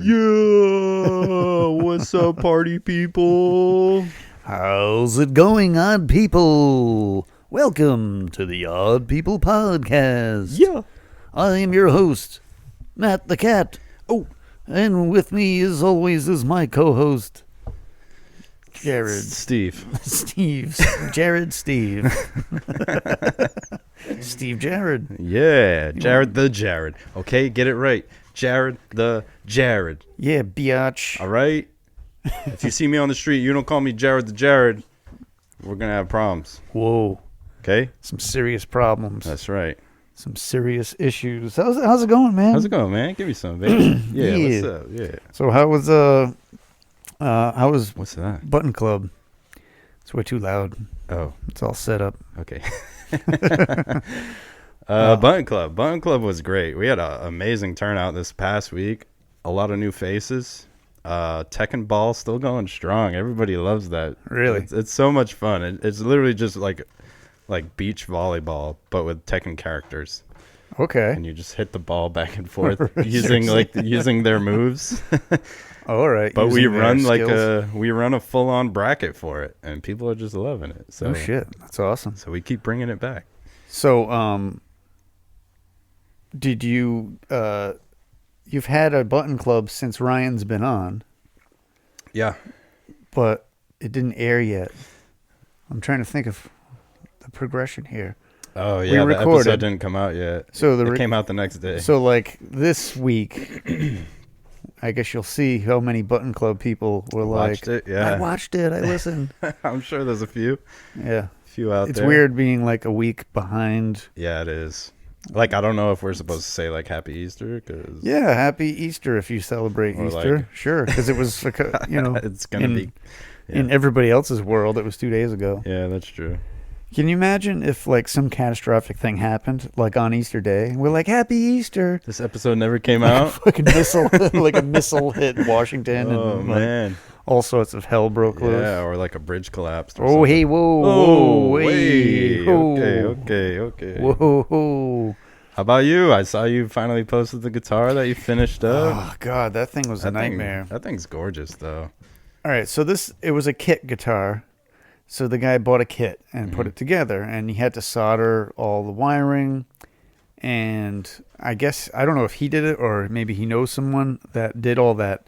Yeah, what's up, party people? How's it going, odd people? Welcome to the Odd People Podcast. Yeah. I am your host, Matt the Cat. Oh, And with me, as always, is my co-host, Jared. Steve. Steve. Jared Steve. Steve Jared. Yeah, Jared the Jared. Okay, get it right. Jared the Jared. Yeah, biatch. All right? If you see me on the street, you don't call me Jared the Jared, we're going to have problems. Whoa. Okay? Some serious problems. That's right. Some serious issues. How's it going, man? How's it going, man? Give me some, baby. Yeah, Yeah. what's up? Yeah. So how was What's that? Button Club? It's way too loud. Oh, It's all set up. okay. Button Club was great. We had an amazing turnout this past week. A lot of new faces. Tekken ball still going strong. Everybody loves that. Really? It's so much fun. It's literally just like beach volleyball, but with Tekken characters. Okay. And you just hit the ball back and forth Seriously? using their moves. All right. But we using their run skills. we run a full on bracket for it, and people are just loving it. So Oh shit, that's awesome. So we keep bringing it back. So did you you've had a Button Club since Ryan's been on, Yeah. but it didn't air yet. I'm trying to think of the progression here. Oh We yeah, the recorded. episode didn't come out yet. So It came out the next day. So like this week, I guess you'll see how many Button Club people were Watched like, it, yeah. I watched it, I listened. I'm sure there's a few Yeah. out It's there. weird being like a week behind. Yeah, it is. Like, I don't know if we're supposed to say like Happy Easter, because Yeah, happy Easter if you celebrate Or Easter. like- Sure, because it was, it's gonna be. in everybody else's world, it was 2 days ago. Yeah, that's true. Can you imagine if like some catastrophic thing happened, like on Easter Day? We're like, Happy Easter. This episode never came out. Fucking missile, like a missile hit Washington, Oh and like, man. all sorts of hell broke loose. Yeah, or like a bridge collapsed. Or Oh, something. hey, whoa, Oh, whoa, hey, wait. whoa. Okay. Whoa, whoa. How about you? I saw you finally posted the guitar that you finished up. Oh, God, that thing was a nightmare. That thing's gorgeous, though. All right, so it was a kit guitar. So the guy bought a kit and put it together, and he had to solder all the wiring. And I guess, I don't know if he did it or maybe he knows someone that did all that.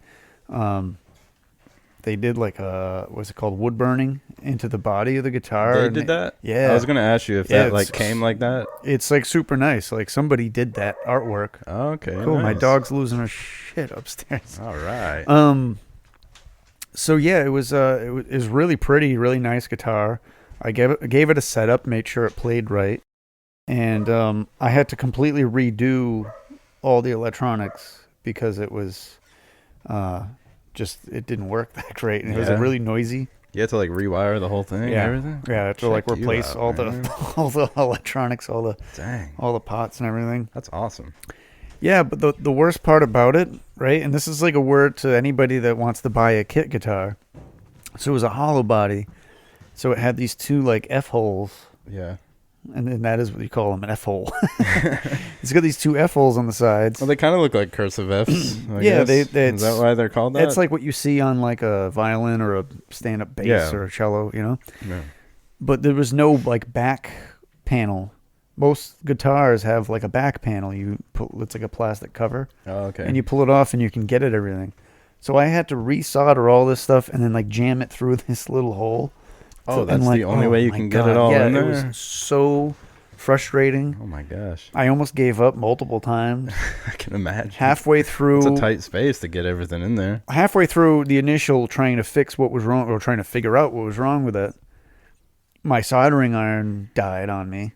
They did like what's it called, wood burning into the body of the guitar. They and did that? Yeah. I was going to ask you if Yeah, that like it's- came like that. It's like super nice. Like somebody did that artwork. Oh, okay. Cool. My nice. dog's losing her shit upstairs. All right. So yeah, it was really pretty, really nice guitar. I gave it a setup, made sure it played right, and I had to completely redo all the electronics because it was it didn't work that great, and it was Yeah. really noisy. You had to like rewire the whole thing and everything? Yeah, I had to like Check you replace out, all man. the electronics, all Dang. the pots and everything. That's awesome. Yeah, but the worst part about it, right? And this is like a word to anybody that wants to buy a kit guitar. So it was a hollow body. So it had these two like F holes, Yeah. and then that is what you call them, an F hole. It's got these two F holes on the sides. Well, they kind of look like cursive Fs. I Yeah, guess. they- Is that why they're called that? It's like what you see on like a violin or a stand-up bass Yeah. or a cello, you know? No. But there was no like back panel. Most guitars have like a back panel. It's like a plastic cover. Oh, okay. And you pull it off and you can get at everything. So I had to resolder all this stuff and then like jam it through this little hole. Oh, And, that's like, the only way you my can get God, it all yeah, in there? It was so frustrating. Oh, my gosh. I almost gave up multiple times. I can imagine. Halfway through, It's a tight space to get everything in there. halfway through the initial trying to fix what was wrong or trying to figure out what was wrong with it, my soldering iron died on me.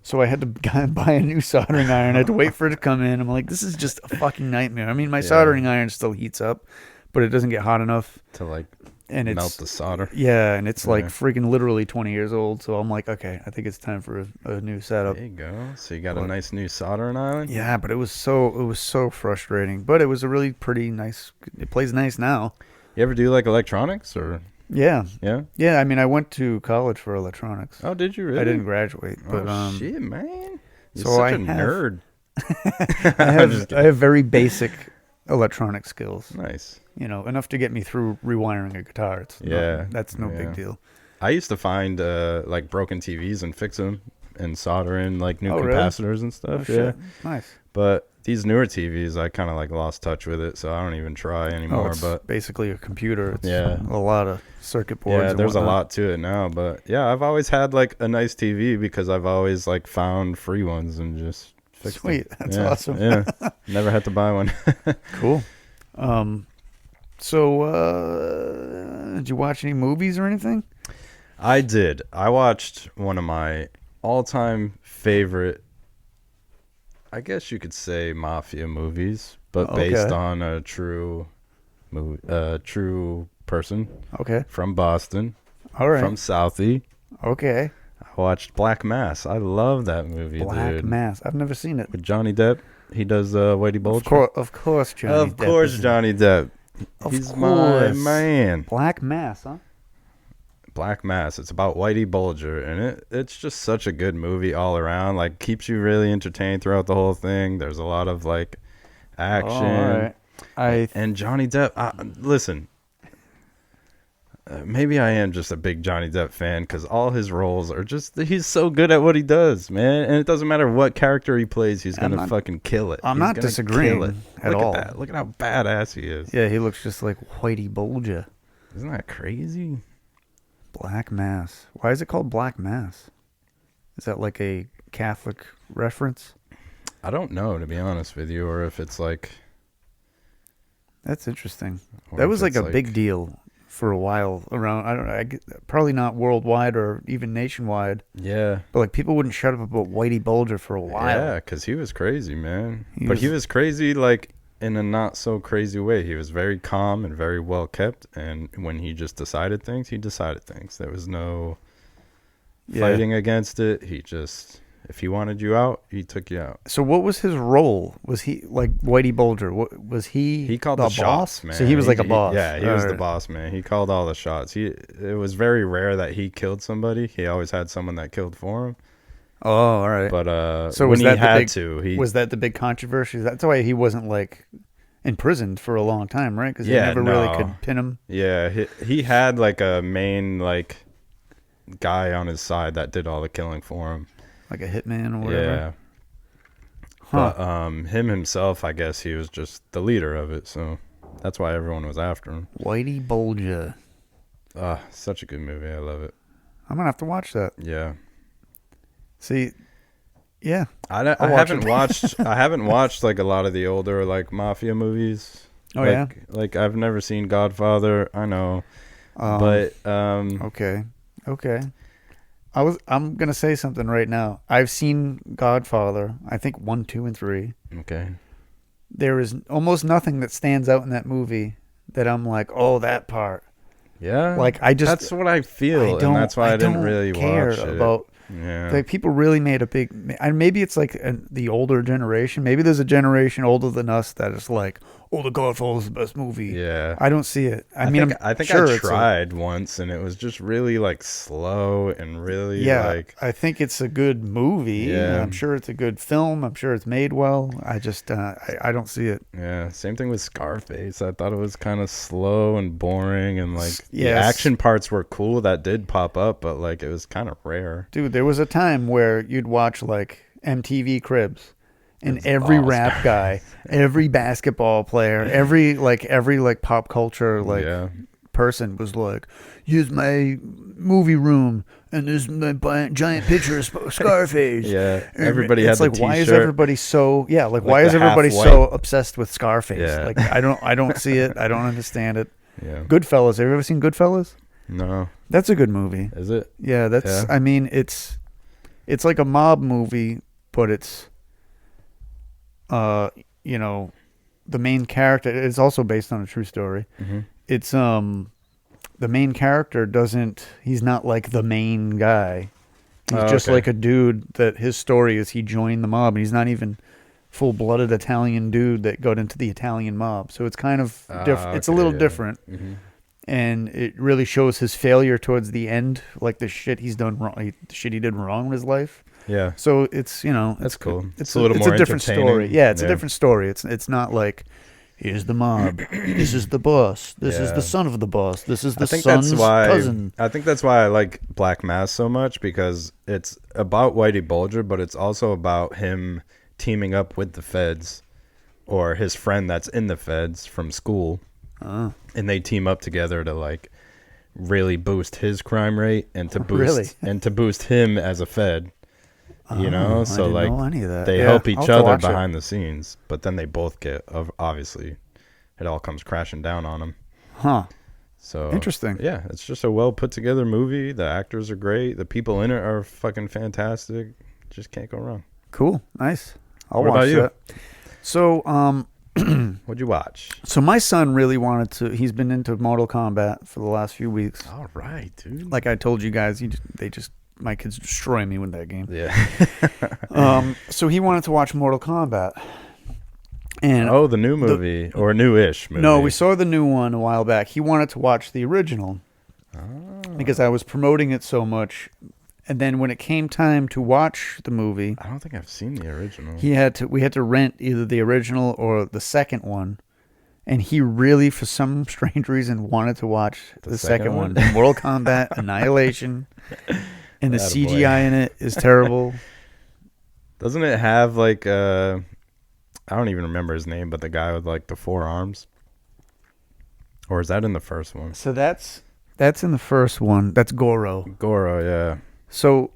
So I had to buy a new soldering iron. I had to wait for it to come in. I'm like, this is just a fucking nightmare. I mean, my soldering iron still heats up, but it doesn't get hot enough. To like And it's melt the solder. Yeah, and it's like Yeah. freaking literally 20 years old. So I'm like, okay, I think it's time for a new setup. There you go. So you got a But- nice new soldering iron? Yeah, but it was so frustrating. But it was a really pretty nice. It plays nice now. You ever do like electronics or? Yeah, Yeah. yeah. I mean, I went to college for electronics. Oh, did you really? I didn't graduate, but Oh, shit, man. You're so such I a have- nerd. I have very basic electronic skills. Nice. You know, enough to get me through rewiring a guitar. That's no big deal. I used to find like broken TVs and fix them and solder in like new Really? capacitors and stuff. Oh, Yeah. shit. Nice. But these newer TVs, I kind of like lost touch with it, so I don't even try anymore. It's but basically a computer. It's Yeah. a lot of circuit boards. yeah, and there's a whatnot. lot to it now. But yeah, I've always had like a nice TV because I've always like found free ones and just fixed Sweet. them. That's Yeah, awesome. Yeah, never had to buy one. Cool. So, did you watch any movies or anything? I did. I watched one of my all-time favorite, I guess you could say, mafia movies, but based Okay. on a true person Okay. from Boston, All right. from Southie. Okay. I watched Black Mass. I love that movie, Black dude. Mass. I've never seen it. With Johnny Depp. He does Whitey Bulger. Of course, Johnny Of Depp course, is in it. Johnny Depp. Of He's my course. man. Black Mass, huh? Black Mass. It's about Whitey Bulger, and it's just such a good movie all around. Like, keeps you really entertained throughout the whole thing. There's a lot of like action. All right. And Johnny Depp. Listen, maybe I am just a big Johnny Depp fan because all his roles are he's so good at what he does, man. And it doesn't matter what character he plays, he's gonna fucking kill it. I'm He's not gonna disagreeing kill it. at Look all. at that. Look at how badass he is. Yeah, he looks just like Whitey Bulger. Isn't that crazy? Black Mass. Why is it called Black Mass? Is that like a Catholic reference? I don't know, to be honest with you, or if it's like. That's interesting. or That if was like it's a big deal for a while around. I don't know. Probably not worldwide or even nationwide, Yeah. but like people wouldn't shut up about Whitey Bulger for a while. Yeah, because he was crazy, man. He But he was- was crazy, like, in a not so crazy way. He was very calm and very well kept. And when he just decided things, he decided things. There was no fighting against it. He just, if he wanted you out, he took you out. So what was his role? Was he like Whitey Bulger? What was he? He called the the boss? shots, man. So he was like a boss. Yeah, he was the Alright. boss, man. He called all the shots. It was very rare that he killed somebody. He always had someone that killed for him. Oh, all right. But So when was he that the had big- to, he Was that the big controversy? That's why he wasn't like imprisoned for a long time, right? Because Yeah, they never really no. could pin him. Yeah, he had like a main like guy on his side that did all the killing for him. Like a hitman or whatever. Yeah. Huh. But him himself, I guess he was just the leader of it, so that's why everyone was after him. Whitey Bulger. Such a good movie. I love it. I'm gonna have to watch that. Yeah. See, yeah. I watch haven't it. watched I haven't watched like a lot of the older like mafia movies. Oh, like, yeah? Like I've never seen Godfather. I know. But Okay. I'm gonna say something right now. I've seen Godfather. I think 1, 2, and 3. okay. There is almost nothing that stands out in that movie that I'm like, oh, that part. Yeah. Like I just that's what I feel, and that's why I didn't really care watch it. about. Yeah. Like people really made a big. And maybe it's like the older generation. Maybe there's a generation older than us that is like, oh, The Godfather's the best movie. Yeah. I don't see it. I think sure I it's tried once, and it was just really like slow and really like. I think it's a good movie. Yeah. I'm sure it's a good film. I'm sure it's made well. I just I don't see it. Yeah, same thing with Scarface. I thought it was kind of slow and boring, and like the Yes. action parts were cool that did pop up, but like it was kind of rare. Dude, there was a time where you'd watch like MTV Cribs, and every rap guy, every basketball player, every pop culture Yeah. person was like, "Here's my movie room, and there's my giant picture of Scarface." Yeah, everybody had It's the like, why is t-shirt. everybody so Like why is the everybody half so white. obsessed with Scarface? Yeah. Like I don't see it. I don't understand it. Yeah. Goodfellas. Have you ever seen Goodfellas? No. That's a good movie. Is it? Yeah, that's. Yeah. I mean, it's like a mob movie, but it's, the main character. It's also based on a true story. Mm-hmm. It's the main character doesn't. He's not like the main guy. He's just okay. like a dude that his story is he joined the mob, and he's not even full-blooded Italian dude that got into the Italian mob. So it's kind of different. It's a okay, little yeah. different. Mm-hmm. And it really shows his failure towards the end, like the shit he's done wrong, the shit he did wrong in his life. Yeah. So it's That's cool. It's a little more different entertaining. story. Yeah, it's a different story. It's not like Here's the mob. This is the boss. This is Yeah. the son of the boss. This is the I think son's that's why cousin. I think that's why I like Black Mass so much, because it's about Whitey Bulger, but it's also about him teaming up with the feds or his friend that's in the feds from school, and they team up together to like really boost his crime rate and to boost Really? and to boost him as a fed. You know, I so didn't like know any of that. they Yeah, help I'll each have to other watch it. behind the scenes, but then they both get obviously it all comes crashing down on them. Huh. So Interesting. Yeah, it's just a well put together movie. The actors are great. The people in it are fucking fantastic. Just can't go wrong. Cool. Nice. I'll What watch about you? that. So, What'd you watch? so my son really wanted to. He's been into Mortal Kombat for the last few weeks. All right, dude. Like I told you guys, my kids destroy me with that game. Yeah. So he wanted to watch Mortal Kombat. And Oh, the new movie or new-ish movie. no, we saw the new one a while back. He wanted to watch the original because I was promoting it so much. And then when it came time to watch the movie, I don't think I've seen the original. we had to rent either the original or the second one. And he really, for some strange reason, wanted to watch the second one. Mortal Kombat Annihilation. And the Attaboy. CGI in it is terrible. Doesn't it have like I don't even remember his name, but the guy with like the 4 arms? Or is that in the first one? So that's in the first one. That's Goro. Goro, yeah. So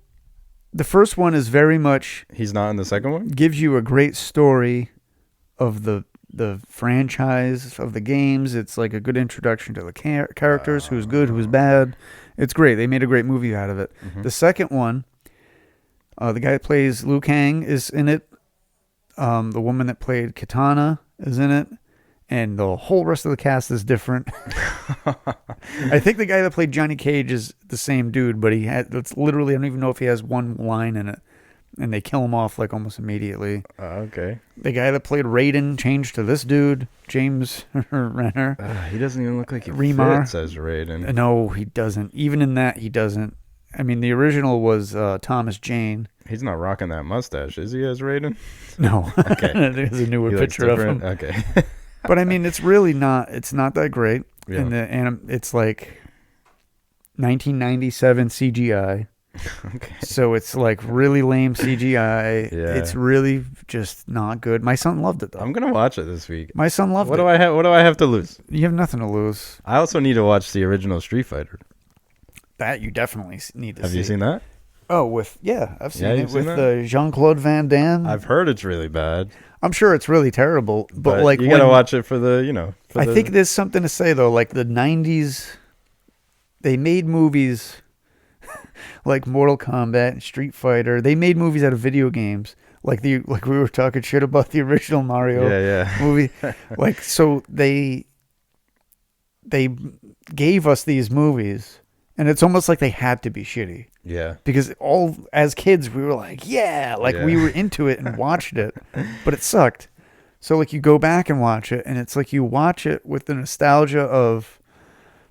the first one is very much He's not in the second one? gives you a great story of the franchise of the games. It's like a good introduction to the characters, who's good, who's bad. It's great. They made a great movie out of it. Mm-hmm. The second one, the guy that plays Liu Kang is in it. The woman that played Kitana is in it. And the whole rest of the cast is different. I think the guy that played Johnny Cage is the same dude, but it's literally, I don't even know if he has one line in it. And they kill him off like almost immediately. Okay. The guy that played Raiden changed to this dude, James Renner. He doesn't even look like he Remar. fits as Raiden. No, he doesn't. Even in that, he doesn't. I mean, the original was Thomas Jane. He's not rocking that mustache, is he, as Raiden? No. Okay. There's a newer He looks picture of him. different? Okay. But I mean, it's really not. It's not that great. Yeah. And it's like 1997 CGI. Okay. So it's like really lame CGI. Yeah. It's really just not good. My son loved it though. I'm gonna watch it this week. My son loved What it. What do I have to lose? You have nothing to lose. I also need to watch the original Street Fighter. That you definitely need to see. Have you seen that? Oh, I've seen Yeah, it you've seen with that? Jean-Claude Van Damme. I've heard it's really bad, I'm sure it's really terrible, but like you gotta watch it for the, I think there's something to say though. Like the '90s, they made movies like Mortal Kombat and Street Fighter. They made movies out of video games. Like we were talking shit about the original Mario yeah. movie. Like so they gave us these movies, and it's almost like they had to be shitty. Yeah. Because as kids we were like, yeah, we were into it and watched it, but it sucked. So like you go back and watch it, and it's like you watch it with the nostalgia of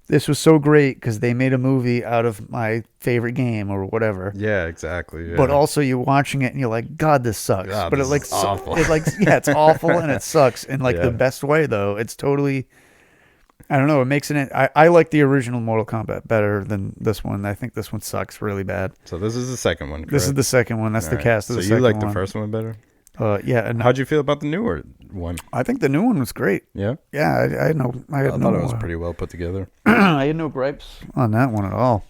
this was so great because they made a movie out of my favorite game or whatever. Yeah, exactly. Yeah. But also you're watching it and you're like, God, this sucks. God, but this it like is awful. It's awful and it sucks in like Yeah. the best way though. It's totally. I don't know. It makes it. I like the original Mortal Kombat better than this one. I think this one sucks really bad. So this is the second one, correct? This is the second one. That's the Alright. cast of So the you second like one. the first one better? Yeah. And How'd you feel about the newer one? I think the new one was great. Yeah? Yeah, I had no. I had I no. thought it was pretty well put together. I had no gripes on that one at all.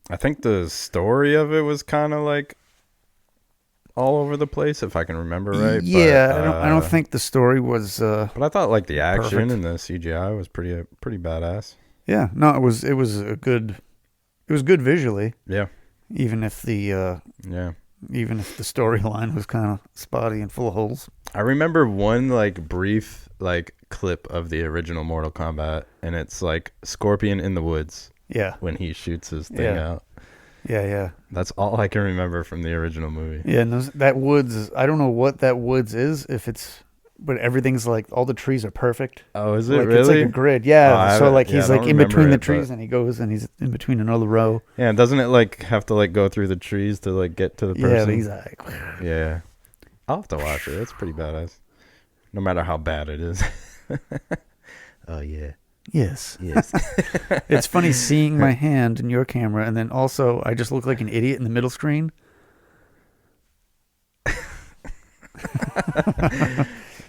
I think the story of it was kind of like all over the place, if I can remember right. Yeah, but, I don't think the story was. But I thought like the action Perfect. and the CGI was pretty badass. Yeah, no, it was a good. It was good visually, Yeah, even if the yeah. storyline was kind of spotty and full of holes. I remember one like brief like clip of the original Mortal Kombat, and it's like Scorpion in the woods Yeah, when he shoots his thing Yeah. out. yeah. That's all I can remember from the original movie. Yeah, and that woods. I don't know what that woods is. If it's, but everything's like all the trees are perfect. Oh, is it Like really? it's like a grid. Oh, Yeah. I So haven't- like yeah, he's I like don't in between remember the it, trees, but- and he goes and he's in between another row. Yeah, and doesn't it like have to like go through the trees to like get to the Yeah, person? and he's like, Yeah. I'll have to watch it. It's pretty badass. no matter how bad it is. Oh yeah. Yes. Yes. It's funny seeing my hand in your camera, and then also I just look like an idiot in the middle screen.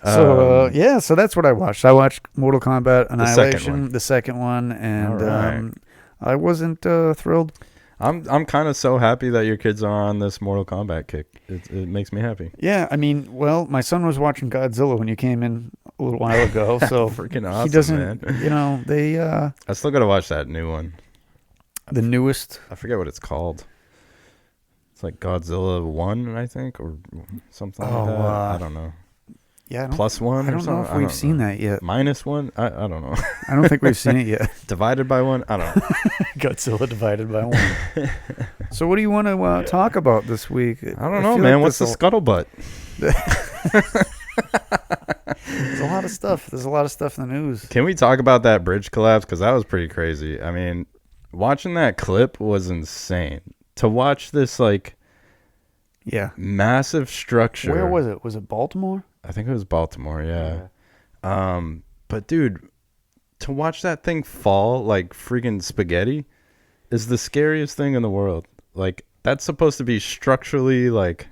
So so that's what I watched. I watched Mortal Kombat Annihilation, the second one, and right. I wasn't thrilled. I'm kind of so happy that your kids are on this Mortal Kombat kick. It makes me happy. Yeah, I mean, well, my son was watching Godzilla when you came in a little while ago, so freaking awesome, he doesn't. man. You know, they. I still gotta watch that new one. The newest. I forget what it's called. It's like Godzilla 1, I think, or something like that. I don't know. Yeah, plus one. I don't know if we've seen that yet. -1. I don't know. I don't think we've seen it yet. Divided by 1. I don't know. Godzilla divided by 1. So what do you want to talk about this week? I don't know, man. What's the scuttlebutt? There's a lot of stuff. There's a lot of stuff in the news. Can we talk about that bridge collapse? Because that was pretty crazy. I mean, watching that clip was insane. To watch this, like, massive structure. Where was it? Was it Baltimore? I think it was Baltimore, yeah. But, dude, to watch that thing fall like freaking spaghetti is the scariest thing in the world. Like, that's supposed to be structurally, like...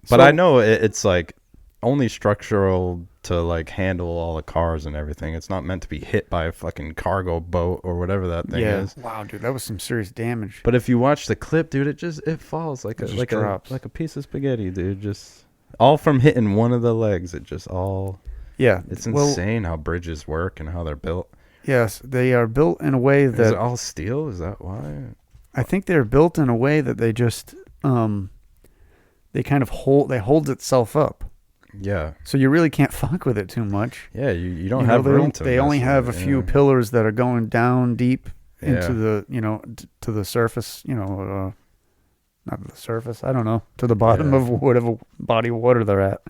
But I know it's, like, only structural to, like, handle all the cars and everything. It's not meant to be hit by a fucking cargo boat or whatever that thing is. Wow, dude, that was some serious damage. But if you watch the clip, dude, it falls like a piece of spaghetti, dude. Just all from hitting one of the legs. It just all... Yeah. It's insane how bridges work and how they're built. Yes, they are built in a way that... Is it all steel? Is that why? I think they're built in a way that they just... they kind of hold itself up. Yeah. So you really can't fuck with it too much. Yeah, you don't have room to... They only have a few pillars that are going down deep into the, to the surface, not the surface, I don't know, to the bottom of whatever body of water they're at.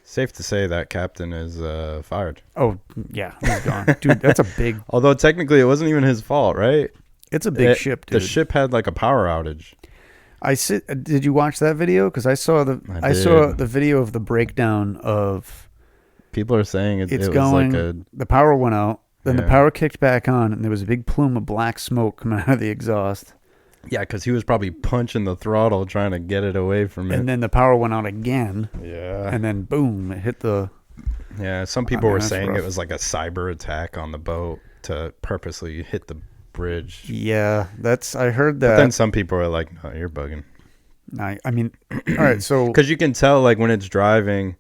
Safe to say that captain is fired. Oh, yeah, he's gone. Dude, that's a big... Although technically it wasn't even his fault, right? It's a big ship, dude. The ship had like a power outage. Did you watch that video? Because I saw the video of the breakdown of... People are saying it was going, like the power went out, then the power kicked back on, and there was a big plume of black smoke coming out of the exhaust. Yeah, because he was probably punching the throttle trying to get it away from it. And then the power went out again. Yeah. And then boom, it hit the... Yeah, some people were saying it was like a cyber attack on the boat to purposely hit the bridge. Yeah, I heard that. But then some people are like, "No, you're bugging." I mean, all right, so because you can tell, like when it's driving,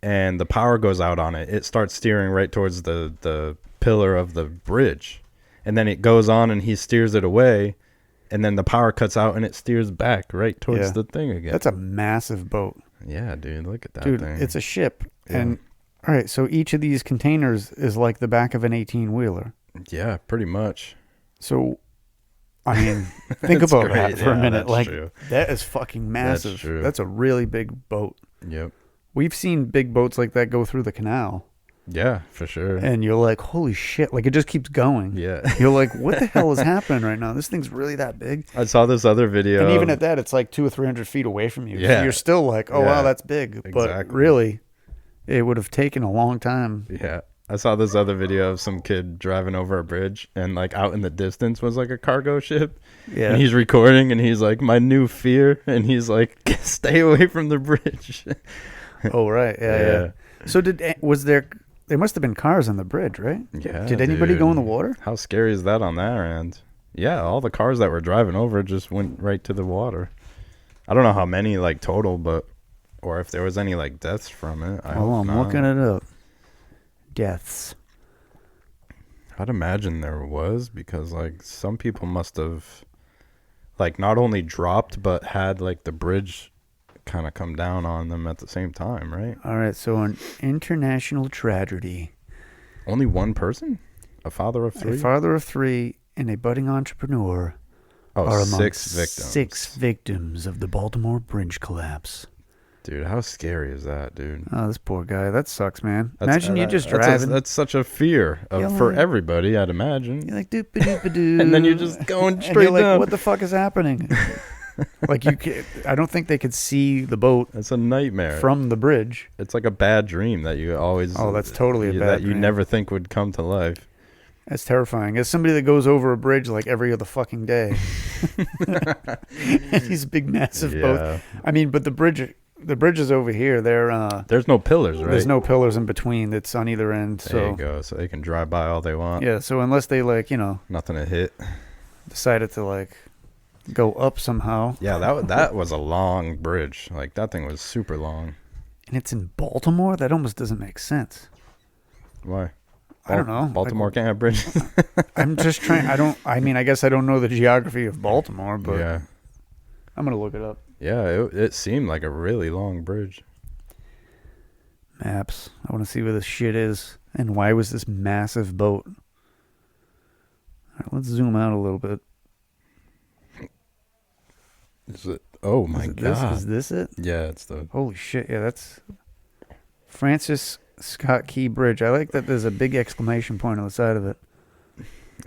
and the power goes out on it, it starts steering right towards the pillar of the bridge, and then it goes on, and he steers it away, and then the power cuts out, and it steers back right towards the thing again. That's a massive boat. Yeah, dude, look at that thing. Dude, it's a ship, and all right, so each of these containers is like the back of an 18-wheeler. Yeah, pretty much. So, I mean, think about that for a minute. Like, true. That is fucking massive. That's true. That's a really big boat. Yep. We've seen big boats like that go through the canal. Yeah, for sure. And you're like, holy shit. Like, it just keeps going. Yeah. You're like, what the hell is happening right now? This thing's really that big. I saw this other video. And even at that, it's like 200 or 300 feet away from you. Yeah. So you're still like, oh, wow, that's big. Exactly. But really, it would have taken a long time. Yeah. I saw this other video of some kid driving over a bridge, and like out in the distance was like a cargo ship. Yeah. And he's recording, and he's like, my new fear. And he's like, stay away from the bridge. Oh, right. Yeah. So there must have been cars on the bridge, right? Yeah. Did anybody go in the water? How scary is that on that end? Yeah. All the cars that were driving over just went right to the water. I don't know how many like total, or if there was any like deaths from it. I'm looking it up. Deaths. I'd imagine there was, because like some people must have like not only dropped but had like the bridge kind of come down on them at the same time, right? All right, so an international tragedy. Only one person? A father of three? A father of three and a budding entrepreneur are among 6 victims. 6 victims of the Baltimore Bridge collapse. Dude, how scary is that, dude? Oh, this poor guy. That sucks, man. Imagine you just driving. That's such a fear for everybody, I'd imagine. You're like, doop-a-doop-a-doo. And then you're just going straight and you're like, down. what the fuck is happening? Like I don't think they could see the boat It's a nightmare. from the bridge. It's like a bad dream that you always. Oh, that's totally a bad that you dream. never think would come to life. That's terrifying. As somebody that goes over a bridge like every other fucking day, these big massive boats. I mean, but the bridges over here, there's no pillars, right? There's no pillars in between. That's on either end. There you go. So they can drive by all they want. Yeah. So unless they nothing to hit. Decided to go up somehow. Yeah, that was a long bridge. Like that thing was super long. And it's in Baltimore. That almost doesn't make sense. Why? I don't know. Baltimore can't have bridges. I'm just trying. I guess I don't know the geography of Baltimore, but yeah, I'm gonna look it up. Yeah, it seemed like a really long bridge. Maps. I want to see where this shit is and why was this massive boat. All right, let's zoom out a little bit. Is it? Oh my God! Is this it? Yeah, it's the. Holy shit! Yeah, that's Francis Scott Key Bridge. I like that there's a big exclamation point on the side of it.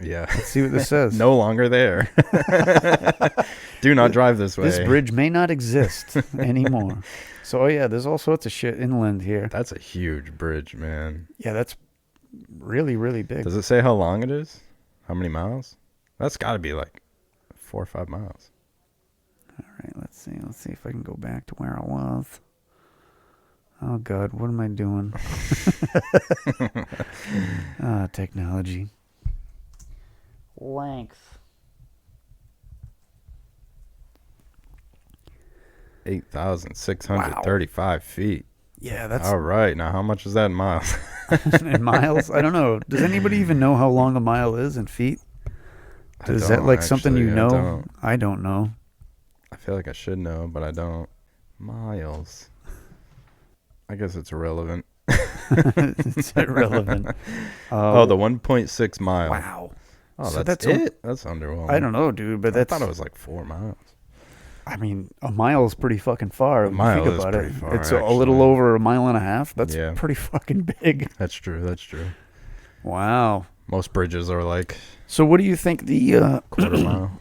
Yeah. Let's see what this says. No longer there. Do not drive this way. This bridge may not exist anymore. So, yeah, there's all sorts of shit inland here. That's a huge bridge, man. Yeah, that's really, really big. Does it say how long it is? How many miles? That's got to be like 4 or 5 miles. All right, let's see. Let's see if I can go back to where I was. Oh, God, what am I doing? Technology. Length. 8,635 feet. Yeah, that's... All right. Now, how much is that in miles? In miles? I don't know. Does anybody even know how long a mile is in feet? Is that like something you know? I don't know. I feel like I should know, but I don't. Miles. I guess it's irrelevant. It's irrelevant. The 1.6 miles. Wow. Oh, so that's it? That's underwhelming. I don't know, dude, but I thought it was like 4 miles. I mean, a mile is pretty fucking far. A mile think is about pretty it. far, It's a little over a mile and a half. That's pretty fucking big. That's true. That's true. Wow. Most bridges are like... So what do you think the... quarter mile.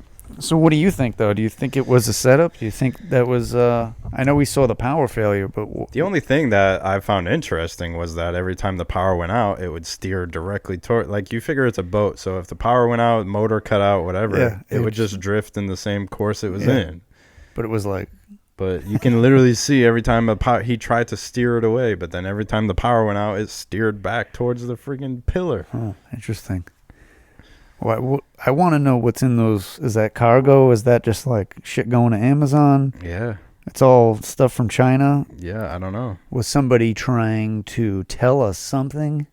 So what do you think, though? Do you think it was a setup? Do you think that was... I know we saw the power failure, but... The only thing that I found interesting was that every time the power went out, it would steer directly toward... Like, you figure it's a boat, so if the power went out, motor cut out, whatever, it would just drift in the same course it was in. But it was like... But you can literally see every time he tried to steer it away, but then every time the power went out, it steered back towards the freaking pillar. Oh, interesting. Well, I want to know what's in those. Is that cargo? Is that just like shit going to Amazon? Yeah. It's all stuff from China? Yeah, I don't know. Was somebody trying to tell us something?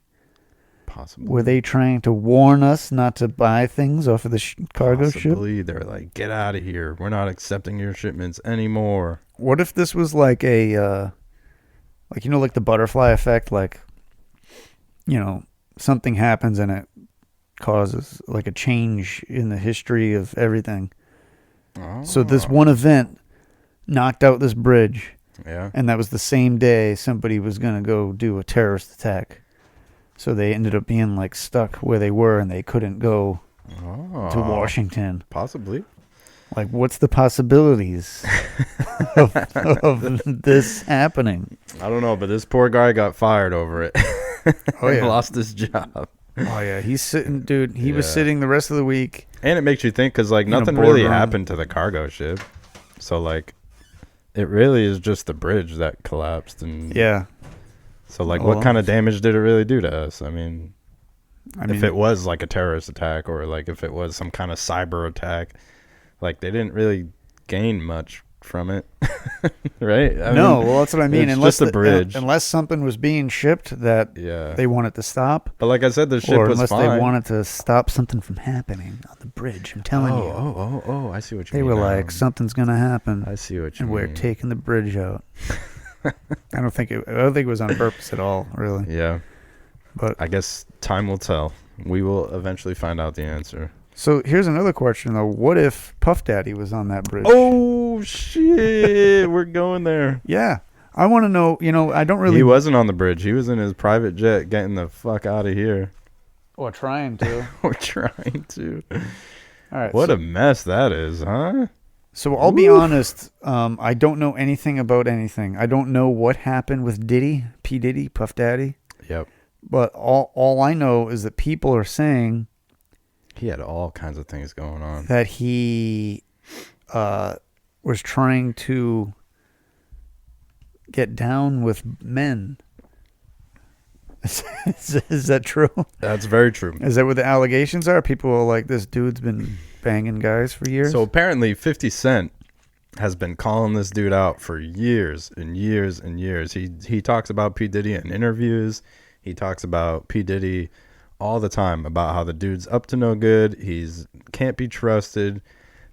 Possibly. Were they trying to warn us not to buy things off of the cargo ship? Possibly. They're like, get out of here. We're not accepting your shipments anymore. What if this was like a, like the butterfly effect? Like, something happens and it causes like a change in the history of everything. Oh. So this one event knocked out this bridge. Yeah. And that was the same day somebody was going to go do a terrorist attack. So they ended up being like stuck where they were and they couldn't go to Washington. Possibly. Like, what's the possibilities of this happening? I don't know, but this poor guy got fired over it. Oh, yeah. Lost his job. Oh, yeah. He's sitting, dude. He was sitting the rest of the week. And it makes you think, because, like, nothing really happened to the cargo ship. So, like, it really is just the bridge that collapsed. And yeah. So, like, what kind of damage did it really do to us? I mean, if it was, like, a terrorist attack or, like, if it was some kind of cyber attack, like, they didn't really gain much from it, right? Well, that's what I mean. It's unless just a bridge. Unless something was being shipped that they wanted to stop. But like I said, the ship was fine. Unless they wanted to stop something from happening on the bridge. I'm telling you. Oh, I see what you mean. They were like, something's going to happen. I see what you mean. And we're taking the bridge out. I don't think it was on purpose at all, really. Yeah. But I guess time will tell. We will eventually find out the answer. So here's another question, though. What if Puff Daddy was on that bridge? Oh, shit. We're going there. Yeah. I want to know, I don't really... He wasn't on the bridge. He was in his private jet getting the fuck out of here. Or trying to. Or trying to. All right. What a mess that is, huh? So I'll be honest. I don't know anything about anything. I don't know what happened with Diddy, P. Diddy, Puff Daddy. Yep. But all I know is that people are saying He had all kinds of things going on. that he was trying to get down with men. Is that true? That's very true. Is that what the allegations are? People are like, this dude's been banging guys for years. So apparently 50 Cent has been calling this dude out for years and years and years. He talks about P. Diddy in interviews. He talks about P. Diddy all the time about how the dude's up to no good. He's can't be trusted.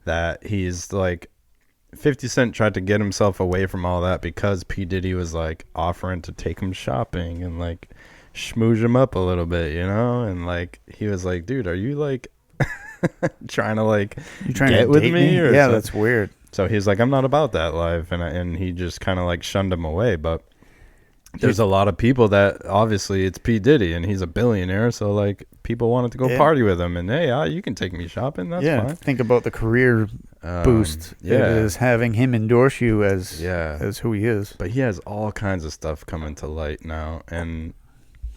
That he's like 50 Cent tried to get himself away from all that because P. Diddy was like offering to take him shopping and like schmooze him up a little bit, you know? And like he was like, dude, are you like trying to like you trying get to with date me? Or Yeah, so- that's weird. So he's like, I'm not about that life, and he just kind of like shunned him away. But there's a lot of people that obviously it's P. Diddy and he's a billionaire, so like people wanted to go party with him, and hey, you can take me shopping. That's fine. Think about the career boost it is having him endorse you as who he is. But he has all kinds of stuff coming to light now, and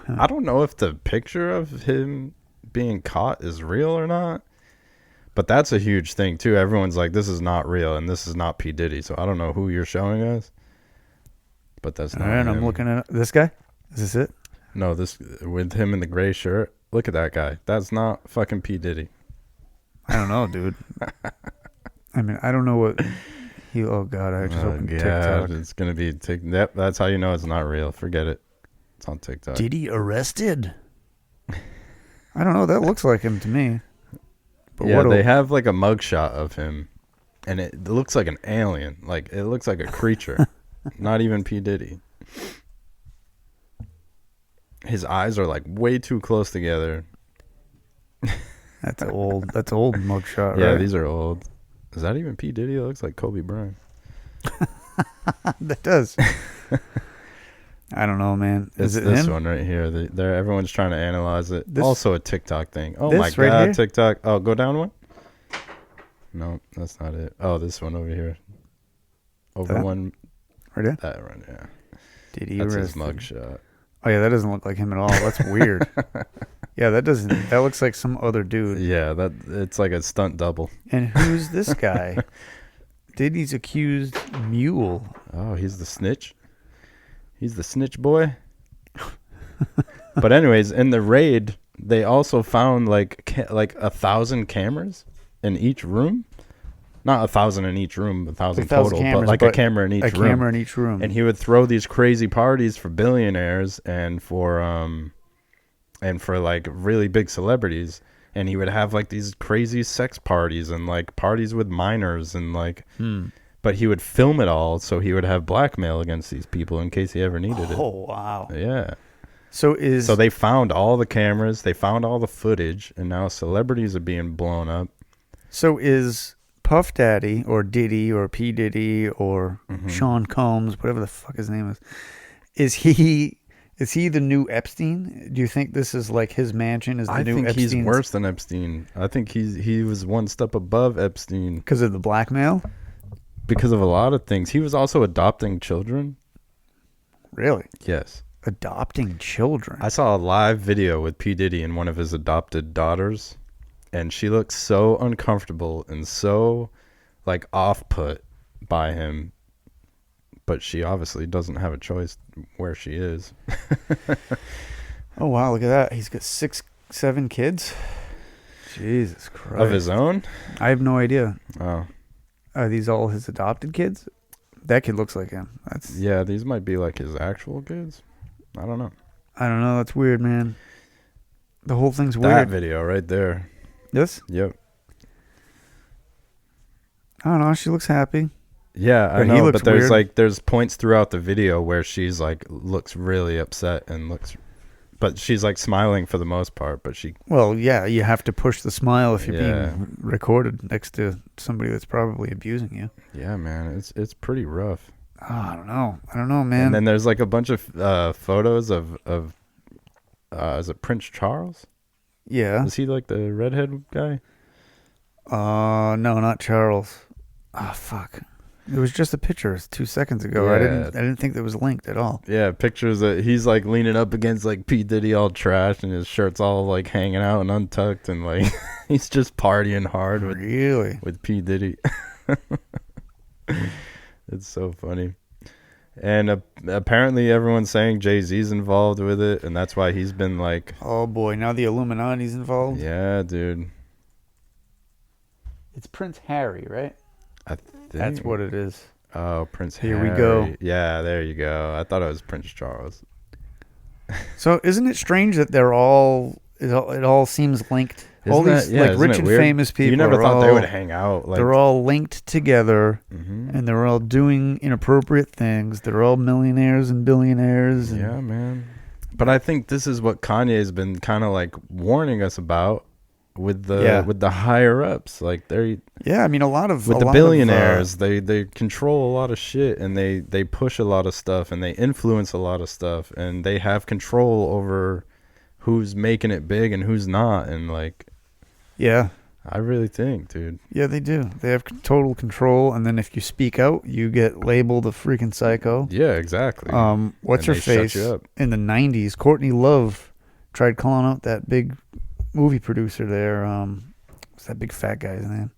I don't know if the picture of him being caught is real or not. But that's a huge thing too. Everyone's like, this is not real and this is not P. Diddy. So I don't know who you're showing us. But that's not him. I'm looking at this guy. Is this it? No, this with him in the gray shirt. Look at that guy. That's not fucking P. Diddy. I don't know, dude. I mean, I don't know what he. Oh God, I just opened TikTok. It's gonna be Yep, that's how you know it's not real. Forget it. It's on TikTok. Diddy arrested? I don't know. That looks like him to me. But yeah, they have like a mugshot of him, and it looks like an alien. Like it looks like a creature. Not even P. Diddy. His eyes are like way too close together. That's old mugshot, right? Yeah, these are old. Is that even P. Diddy? It looks like Kobe Bryant. That does. I don't know, man. Is it this one right here? Everyone's trying to analyze it. Also a TikTok thing. Oh my God, right TikTok. Oh, go down one. No, that's not it. Oh, this one over here. One. Right there? That one, yeah. Diddy That's arrested. his mugshot. Oh yeah, that doesn't look like him at all. That's weird. Yeah, that looks like some other dude. Yeah, it's like a stunt double. And who's this guy? Diddy's accused mule. Oh, he's the snitch. He's the snitch boy. But anyways, in the raid, they also found like 1,000 cameras in each room. Not 1,000 in each room, 1,000 total, cameras, but like a camera in each room. A camera in each room. And he would throw these crazy parties for billionaires and for like really big celebrities. And he would have like these crazy sex parties and like parties with minors and like. But he would film it all, so he would have blackmail against these people in case he ever needed it. Oh wow! Yeah. So they found all the cameras, they found all the footage, and now celebrities are being blown up. So is Puff Daddy or Diddy or P. Diddy or Sean Combs, whatever the fuck his name is he the new Epstein? Do you think this is like his mansion is the new Epstein? I think he's worse than Epstein. I think he was one step above Epstein. Because of the blackmail? Because of a lot of things. He was also adopting children. Really? Yes. Adopting children? I saw a live video with P. Diddy and one of his adopted daughters, and she looks so uncomfortable and so like off-put by him, but she obviously doesn't have a choice where she is. Oh wow, look at that. He's got 6-7 kids. Jesus Christ. Of his own? I have no idea. Oh. Are these all his adopted kids? That kid looks like him. Yeah, these might be like his actual kids. I don't know. That's weird, man. The whole thing's weird. That video right there. This? Yep. I don't know. She looks happy. Yeah, I know. But there's weird. there's points throughout the video where she's like looks really upset and but she's like smiling for the most part. But well, yeah, you have to push the smile if you're being recorded next to somebody that's probably abusing you. Yeah, man, it's pretty rough. Oh, I don't know, man. And then there's like a bunch of photos of is it Prince Charles? Yeah. Is he like the redhead guy? No, not Charles. Oh fuck! It was just a picture 2 seconds ago. Yeah. I didn't think that was linked at all. Yeah, pictures that he's like leaning up against like P. Diddy all trashed and his shirt's all like hanging out and untucked and like he's just partying hard with P. Diddy. It's so funny. And apparently everyone's saying Jay-Z's involved with it, and that's why he's been like... Oh, boy. Now the Illuminati's involved? Yeah, dude. It's Prince Harry, right? I think... That's what it is. Oh, Prince Harry. Here we go. Yeah, there you go. I thought it was Prince Charles. So isn't it strange that they're all... It all seems linked? All these rich and famous people. You never thought they would hang out. Like, they're all linked together, and they're all doing inappropriate things. They're all millionaires and billionaires. And yeah, man. But I think this is what Kanye's been kind of like warning us about with the higher ups. Like they're I mean the billionaires. They control a lot of shit, and they push a lot of stuff, and they influence a lot of stuff, and they have control over who's making it big and who's not, and like. Yeah. I really think, dude. Yeah, they do. They have total control, and then if you speak out, you get labeled a freaking psycho. Yeah, exactly. What's her face? In the 90s, Courtney Love tried calling out that big movie producer there. What's that big fat guy's name?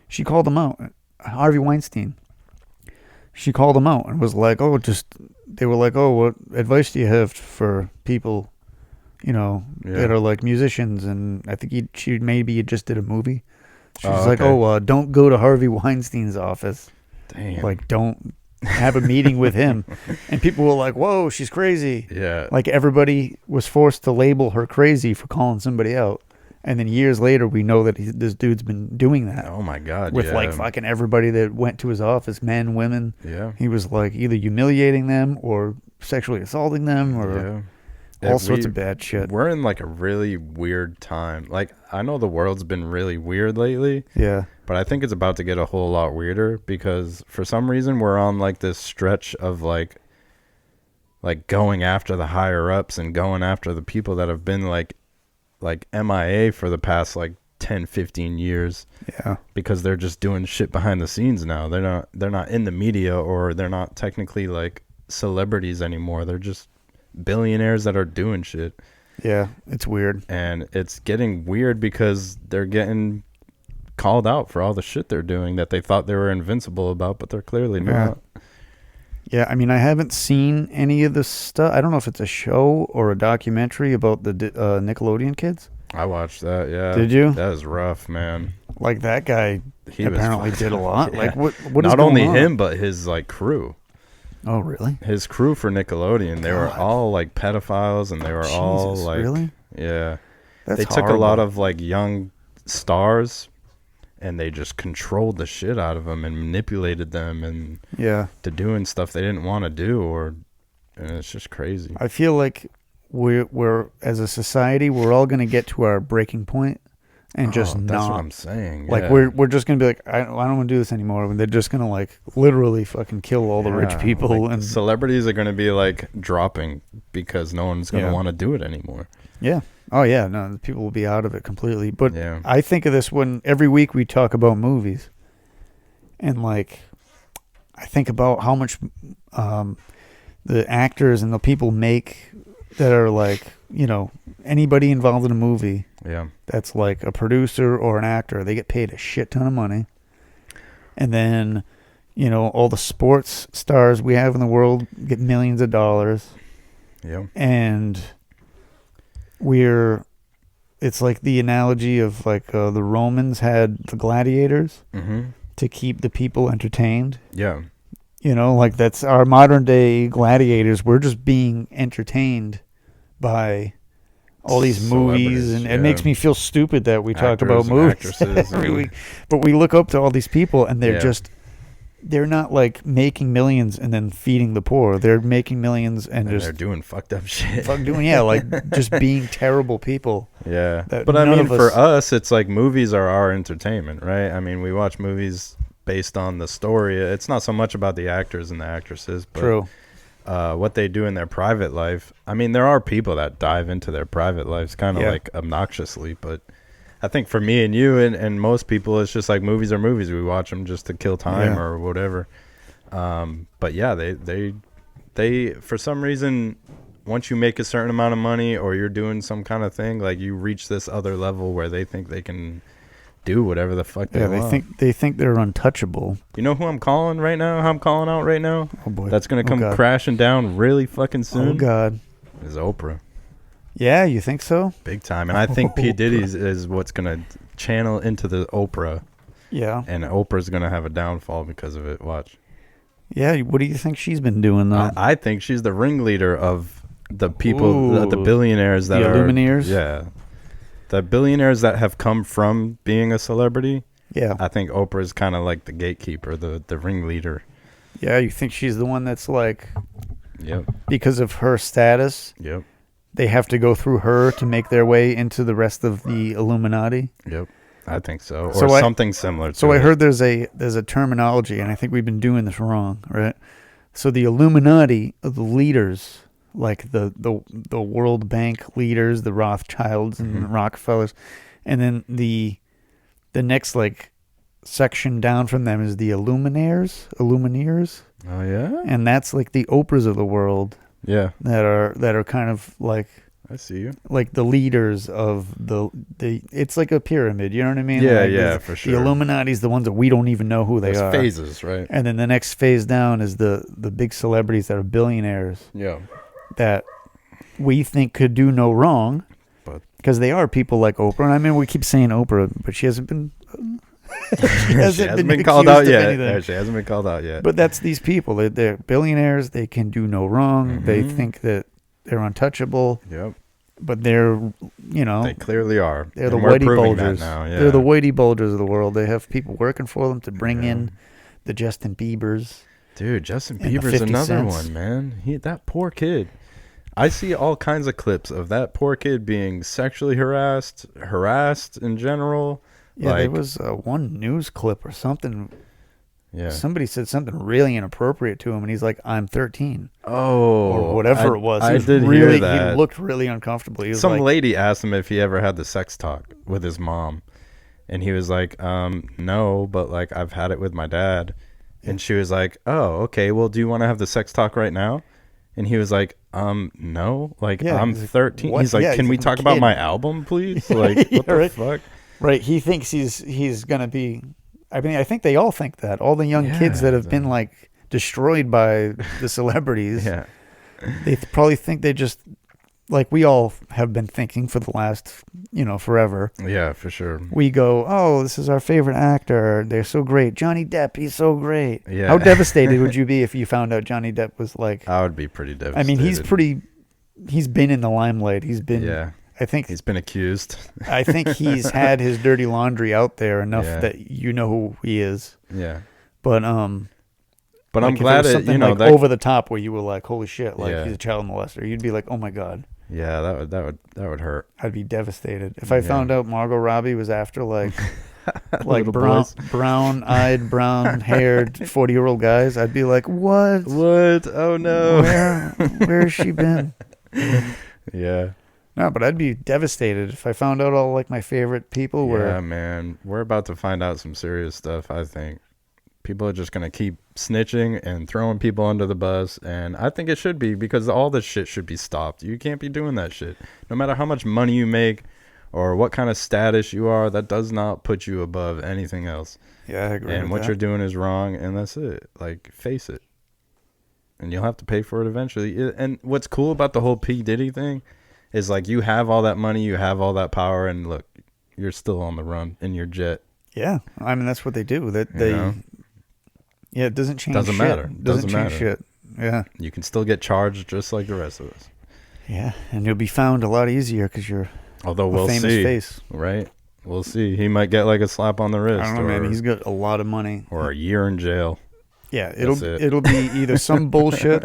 She called him out. Harvey Weinstein. She called him out and was like, they were like, what advice do you have for people that are like musicians? And I think she maybe just did a movie. She was like, don't go to Harvey Weinstein's office. Damn. Like, don't have a meeting with him. And people were like, whoa, she's crazy. Yeah. Like, everybody was forced to label her crazy for calling somebody out. And then years later, we know that this dude's been doing that. Oh, my God. With like fucking everybody that went to his office, men, women. Yeah. He was like either humiliating them or sexually assaulting them or... All sorts of bad shit. We're in like a really weird time. Like, I know the world's been really weird lately. Yeah. But I think it's about to get a whole lot weirder because for some reason we're on like this stretch of like going after the higher ups and going after the people that have been like MIA for the past like 10, 15 years. Yeah. Because they're just doing shit behind the scenes now. They're not in the media, or they're not technically like celebrities anymore. They're just billionaires that are doing shit. Yeah, it's weird. And it's getting weird because they're getting called out for all the shit they're doing that they thought they were invincible about, but they're clearly not. Yeah, I mean, I haven't seen any of this stuff. I don't know if it's a show or a documentary about the Nickelodeon kids. I watched that, yeah. Did you? That was rough, man. Like, that guy apparently did a lot. Yeah. Like, what not only him, but his, like, crew. Oh, really? His crew for Nickelodeon, they were all like pedophiles, and they were all like, really? Yeah. That's took a lot of like young stars, and they just controlled the shit out of them and manipulated them and to doing stuff they didn't want to do, and it's just crazy. I feel like we're as a society, we're all going to get to our breaking point. And just not. That's what I'm saying. Like, we're just going to be like, I don't want to do this anymore. And they're just going to, like, literally fucking kill all the rich people. Like, and celebrities are going to be, like, dropping because no one's going to want to do it anymore. Yeah. Oh, yeah. No, people will be out of it completely. But I think of this when every week we talk about movies. And, like, I think about how much the actors and the people make that are, like, anybody involved in a movie. Yeah. That's like a producer or an actor. They get paid a shit ton of money. And then, all the sports stars we have in the world get millions of dollars. Yeah. And it's like the analogy of like the Romans had the gladiators to keep the people entertained. Yeah. Like that's our modern day gladiators. We're just being entertained by all these movies, and it makes me feel stupid that we talk about movies every week. But we look up to all these people, and they're not like making millions and then feeding the poor. They're making millions and just they're doing fucked up shit. Like just being terrible people. Yeah, but I mean, for us, it's like movies are our entertainment, right? I mean, we watch movies based on the story. It's not so much about the actors and the actresses, but true. What they do in their private life. I mean, there are people that dive into their private lives kind of like obnoxiously, but I think for me and you and most people, it's just like movies are movies. We watch them just to kill time or whatever. But yeah, they for some reason, once you make a certain amount of money or you're doing some kind of thing, like you reach this other level where they think they can do whatever the fuck they want. They think they're untouchable. You know who I'm calling right now? Who I'm calling out right now? Oh boy, that's gonna come crashing down really fucking soon. Oh God, is Oprah. Yeah, you think so? Big time, and I think P. Diddy's is what's gonna channel into the Oprah. Yeah, and Oprah's gonna have a downfall because of it. Watch. Yeah, what do you think she's been doing though? I think she's the ringleader of the people, the billionaires that are Illuminaires. Yeah. The billionaires that have come from being a celebrity, I think Oprah's kind of like the gatekeeper, the ringleader. Yeah, you think she's the one that's like, yep, because of her status, yep, they have to go through her to make their way into the rest of the Illuminati? Yep, I think so, or something similar to So I it. heard there's a terminology, and I think we've been doing this wrong, right? So the Illuminati are the leaders, like the World Bank leaders, the Rothschilds and Rockefellers, and then the next like section down from them is the Illuminaires. Oh yeah, and that's like the Oprahs of the world. Yeah, that are kind of like, I see you, like the leaders of the it's like a pyramid. You know what I mean? Yeah, like yeah, for sure. The Illuminati's the ones that we don't even know who they are. Phases, right? And then the next phase down is the big celebrities that are billionaires. Yeah. That we think could do no wrong, because they are people like Oprah. And I mean, we keep saying Oprah, but she hasn't been. she hasn't been called out yet. No, she hasn't been called out yet. But that's these people. They're billionaires. They can do no wrong. They think that they're untouchable. Yep. But they're, they clearly are. They're the Whitey Bulgers. They're the Whitey Bulgers of the world. They have people working for them to bring in the Justin Biebers. Dude, Justin Bieber's another one, man. That poor kid. I see all kinds of clips of that poor kid being sexually harassed in general. Yeah, there was one news clip or something. Yeah. Somebody said something really inappropriate to him, and he's like, "I'm 13." Oh. Or whatever it was. I did hear that. He looked really uncomfortable. Some lady asked him if he ever had the sex talk with his mom. And he was like, no, but like I've had it with my dad. And she was like, oh, okay, well, do you want to have the sex talk right now? And he was like, no, like I'm 13. He's like, can we talk about my album, please? Like, what the fuck? Right. He thinks he's going to be, I mean, I think they all think that. All the young kids that have been like destroyed by the celebrities. They probably think they just, like we all have been thinking for the last, forever. Yeah, for sure. We go, oh, this is our favorite actor. They're so great. Johnny Depp, he's so great. Yeah. How devastated would you be if you found out Johnny Depp was like... I would be pretty devastated. I mean, he's been in the limelight. He's been... I think he's been accused. I think he's had his dirty laundry out there enough that you know who he is. Yeah. But I'm glad it, like that, over the top where you were like, holy shit, like he's a child molester. You'd be like, oh my God. Yeah, that would hurt. I'd be devastated if I found out Margot Robbie was after like brown-eyed, brown-haired 40-year-old guys. I'd be like, what? What? Oh no. Where has she been? Yeah. No, but I'd be devastated if I found out all like my favorite people were. Yeah, man, we're about to find out some serious stuff. I think people are just gonna keep snitching and throwing people under the bus, and I think it should be, because all this shit should be stopped. You can't be doing that shit. No matter how much money you make or what kind of status you are, that does not put you above anything else. Yeah, I agree. And what you're doing is wrong, and that's it. Like, face it, and you'll have to pay for it eventually. And what's cool about the whole P. Diddy thing is, like, you have all that money, you have all that power, and look, you're still on the run in your jet. Yeah, I mean, that's what they do. Yeah, it doesn't change. Doesn't matter. Doesn't change shit. Yeah, you can still get charged just like the rest of us. Yeah, and you'll be found a lot easier because you're we'll famous see, face, right? We'll see. He might get like a slap on the wrist. I don't know, man. He's got a lot of money, or a year in jail. Yeah, it'll be either some bullshit,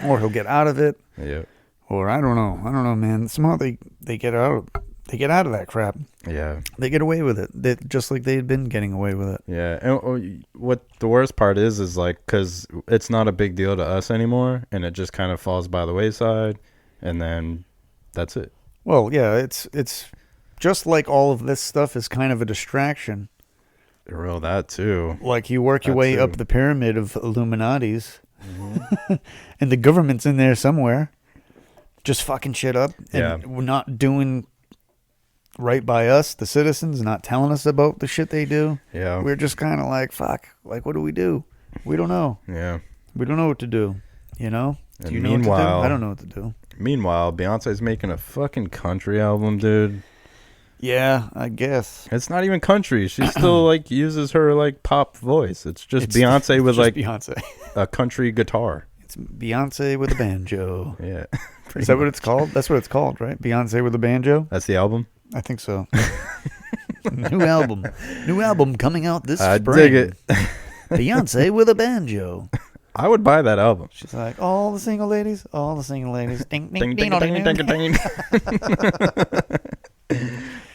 or he'll get out of it. Yeah. Or I don't know, man. Somehow they get out of that crap. Yeah. They get away with it. Just like they had been getting away with it. Yeah. And what the worst part is like, because it's not a big deal to us anymore, and it just kind of falls by the wayside, and then that's it. Well, yeah, it's just like all of this stuff is kind of a distraction. Real that too. Like you work your way too. up the pyramid of Illuminatis, and the government's in there somewhere, just fucking shit up, and we're not doing right by us, the citizens, not telling us about the shit they do. Yeah. We're just kind of like, fuck, like, what do we do? We don't know. Yeah. We don't know what to do, you know? Do And you know what to do? meanwhile- I don't know what to do. Meanwhile, Beyonce's making a fucking country album, dude. Yeah, I guess. It's not even country. She still like uses her like pop voice. It's just Beyonce with just like Beyonce. a country guitar. It's Beyonce with a banjo. Yeah. Is that what it's called? That's what it's called, right? Beyonce with a banjo? That's the album? I think so. New album coming out this I spring. dig it. Beyonce with a banjo. I would buy that album. She's like, all the single ladies. Ding, Ding, ding, ding, ding, ding, ding, ding.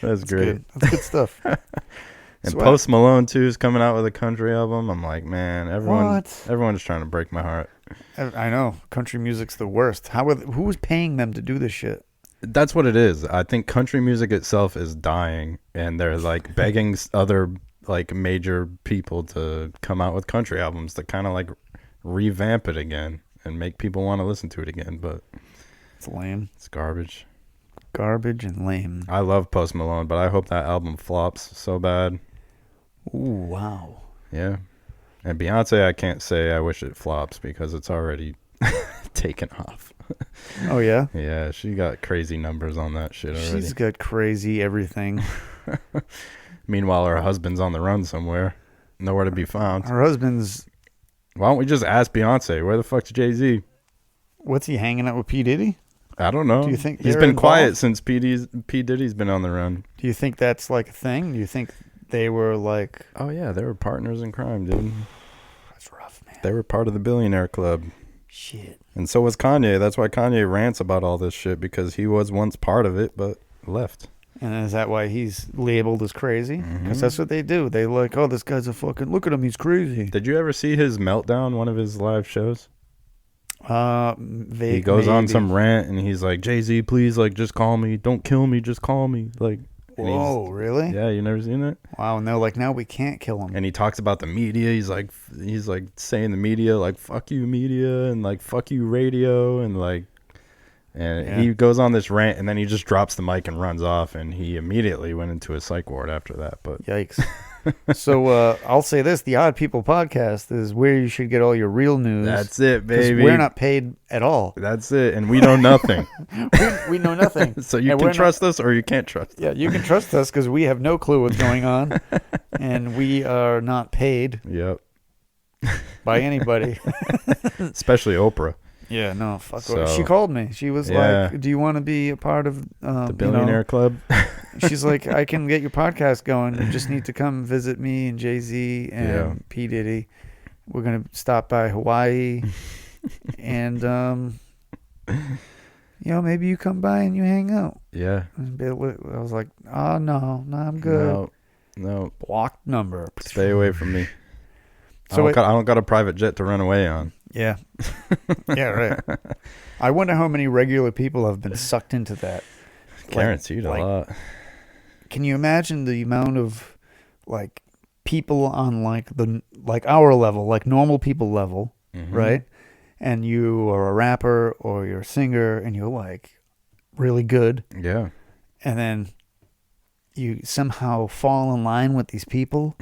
That's great. Good. That's good stuff. And Sweat. Post Malone too is coming out with a country album. I'm like, man, everyone's trying to break my heart. I know. Country music's the worst. Who's paying them to do this shit? That's what it is. I think country music itself is dying, and they're like begging other like major people to come out with country albums to kind of like revamp it again and make people want to listen to it again. But it's lame. It's garbage. Garbage and lame. I love Post Malone, but I hope that album flops so bad. Ooh, wow. Yeah. And Beyonce, I can't say I wish it flops because it's already taken off. Oh, yeah? Yeah, she got crazy numbers on that shit already. She's got crazy everything. Meanwhile, her husband's on the run somewhere. Nowhere to be found. Her husband's... Why don't we just ask Beyonce? Where the fuck's Jay-Z? What's he hanging out with P. Diddy? I don't know. Do you think he's they're been involved? quiet since P. Diddy's been on the run? Do you think that's like a thing? Do you think they were like... Oh, yeah, they were partners in crime, dude. That's rough, man. They were part of the billionaire club. Shit. And so was Kanye. That's why Kanye rants about all this shit, because he was once part of it, but left. And is that why he's labeled as crazy? Because that's what they do. They like, oh, this guy's a fucking... Look at him, he's crazy. Did you ever see his meltdown, one of his live shows? He goes on some rant and he's like, Jay-Z, please, like, just call me. Don't kill me, just call me. Like, whoa, really? Yeah, you never seen it? Wow, and they're like, now we can't kill him. And he talks about the media. He's like saying the media, like, fuck you, media, and like, fuck you, radio, and like, and he goes on this rant and then he just drops the mic and runs off, and he immediately went into a psych ward after that. But yikes. So I'll say this: the Odd People podcast is where you should get all your real news. That's it, baby. We're not paid at all. That's it, and we know nothing. we know nothing. So you can trust us or you can't trust us. Yeah, you can trust us because we have no clue what's going on, and we are not paid. Yep. By anybody, especially Oprah. Yeah, no, fuck. So, she called me. She was like, "Do you want to be a part of the Billionaire Club?" She's like, "I can get your podcast going. You just need to come visit me and Jay-Z and P. Diddy. We're gonna stop by Hawaii, and maybe you come by and you hang out." Yeah. I was like, "Oh no, I'm good. No, blocked number. Stay away from me. So I don't got a private jet to run away on." Yeah. Yeah, right. I wonder how many regular people have been sucked into that. Guaranteed a lot. Can you imagine the amount of like people on like our level, like normal people level, right? And you are a rapper or you're a singer and you're like really good. Yeah. And then you somehow fall in line with these people.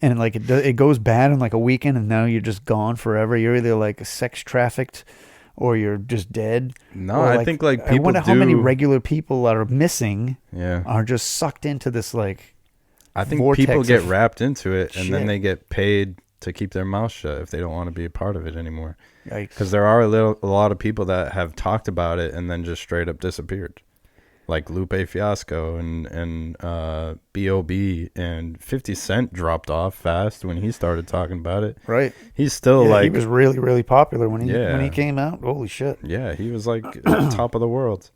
And like it goes bad in like a weekend, and now you're just gone forever. You're either like sex trafficked, or you're just dead. No, I think like people. I wonder how many regular people that are missing. Yeah. Are just sucked into this like. I think people get wrapped into it, and then they get paid to keep their mouth shut if they don't want to be a part of it anymore. Because there are a lot of people that have talked about it and then just straight up disappeared. Like Lupe Fiasco and B.O.B. and 50 Cent dropped off fast when he started talking about it. Right. He's still he was really, really popular when he came out. Holy shit. Yeah, he was like top of the world.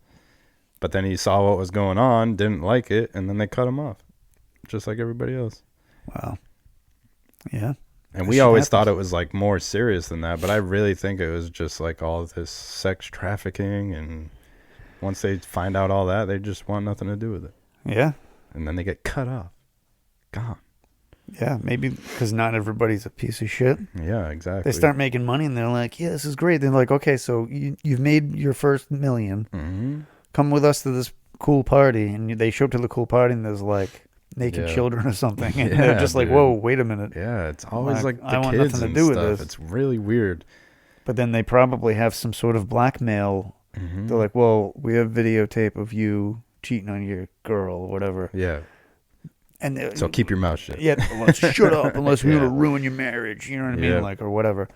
But then he saw what was going on, didn't like it, and then they cut him off. Just like everybody else. Wow. Yeah. And we always thought it was like more serious than that, but I really think it was just like all this sex trafficking, and once they find out all that, they just want nothing to do with it. Yeah. And then they get cut off. Gone. Yeah, maybe because not everybody's a piece of shit. Yeah, exactly. They start making money and they're like, yeah, this is great. They're like, okay, so you've made your first $1 million. Mm-hmm. Come with us to this cool party. And they show up to the cool party and there's like naked Yeah. children or something. And Yeah, they're just like, dude. whoa, wait a minute. Yeah, it's always like the I want kids nothing to and do with stuff. this. It's really weird. But then they probably have some sort of blackmail. Mm-hmm. They're like, well, we have videotape of you cheating on your girl or whatever. Yeah. And So keep your mouth shut. Yeah, let's shut up unless we Yeah. want to ruin your marriage. You know what I mean? Yeah. Like, or whatever.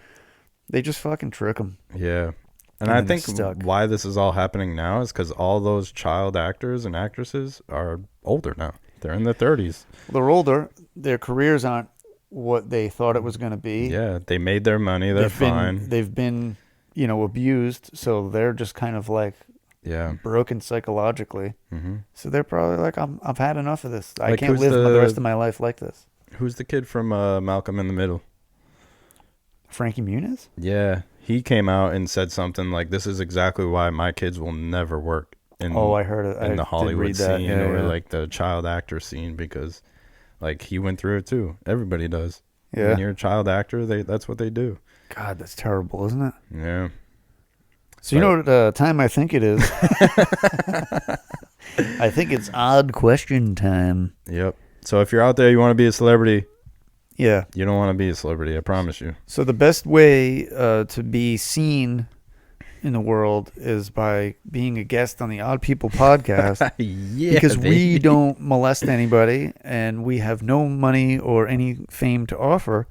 They just fucking trick them. Yeah. And And I then think it's stuck. why this is all happening now is because all those child actors and actresses are older now. They're in their 30s. They're older. Their careers aren't what they thought it was going to be. Yeah, they made their money. They're fine. They've been, abused. So they're just kind of like Yeah. broken psychologically. Mm-hmm. So they're probably like, I've had enough of this. I Like, can't who's live the the- rest of my life like this. Who's the kid from Malcolm in the Middle? Frankie Muniz? Yeah, he came out and said something like, "This is exactly why my kids will never work in I heard it. in I the did Hollywood read that. scene Yeah, or yeah. like the child actor scene because, like, he went through it too. Everybody does. Yeah. When you're a child actor, that's what they do. God, that's terrible, isn't it? Yeah. So you know what time I think it is? I think it's odd question time. Yep. So if you're out there, you want to be a celebrity. Yeah. You don't want to be a celebrity. I promise you. So the best way to be seen in the world is by being a guest on the Odd People podcast. Yeah. Because we baby. don't molest anybody and we have no money or any fame to offer.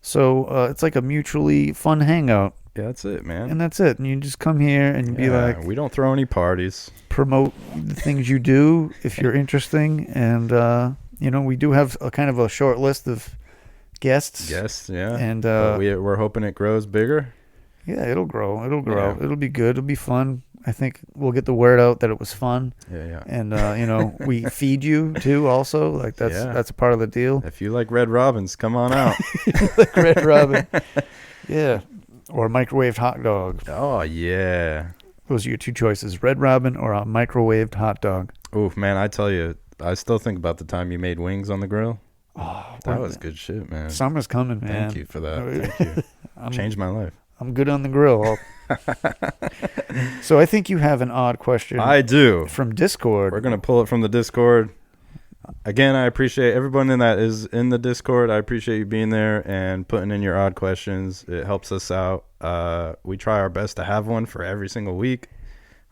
So it's like a mutually fun hangout. Yeah, that's it, man. And that's it. And you just come here and be Yeah, like, we don't throw any parties. promote the things you do if you're interesting. And, we do have a kind of a short list of guests. Yes, yeah. And But we're hoping it grows bigger. yeah, it'll grow. It'll grow. Yeah. It'll be good. It'll be fun. I think we'll get the word out that it was fun. Yeah, yeah. And, we feed you too also. Like that's a part of the deal. If you like Red Robins, come on out. Like Red Robin. Yeah. Or microwaved hot dog. Oh, yeah. Those are your two choices, Red Robin or a microwaved hot dog. Oof, man, I tell you, I still think about the time you made wings on the grill. Oh, That was good shit, man. Summer's coming, man. Thank you for that. Thank you. Changed my life. I'm good on the grill. So I think you have an odd question. I do. From Discord. We're going to pull it from the Discord. Again, I appreciate everyone that is in the Discord. I appreciate you being there and putting in your odd questions. It helps us out. We try our best to have one for every single week,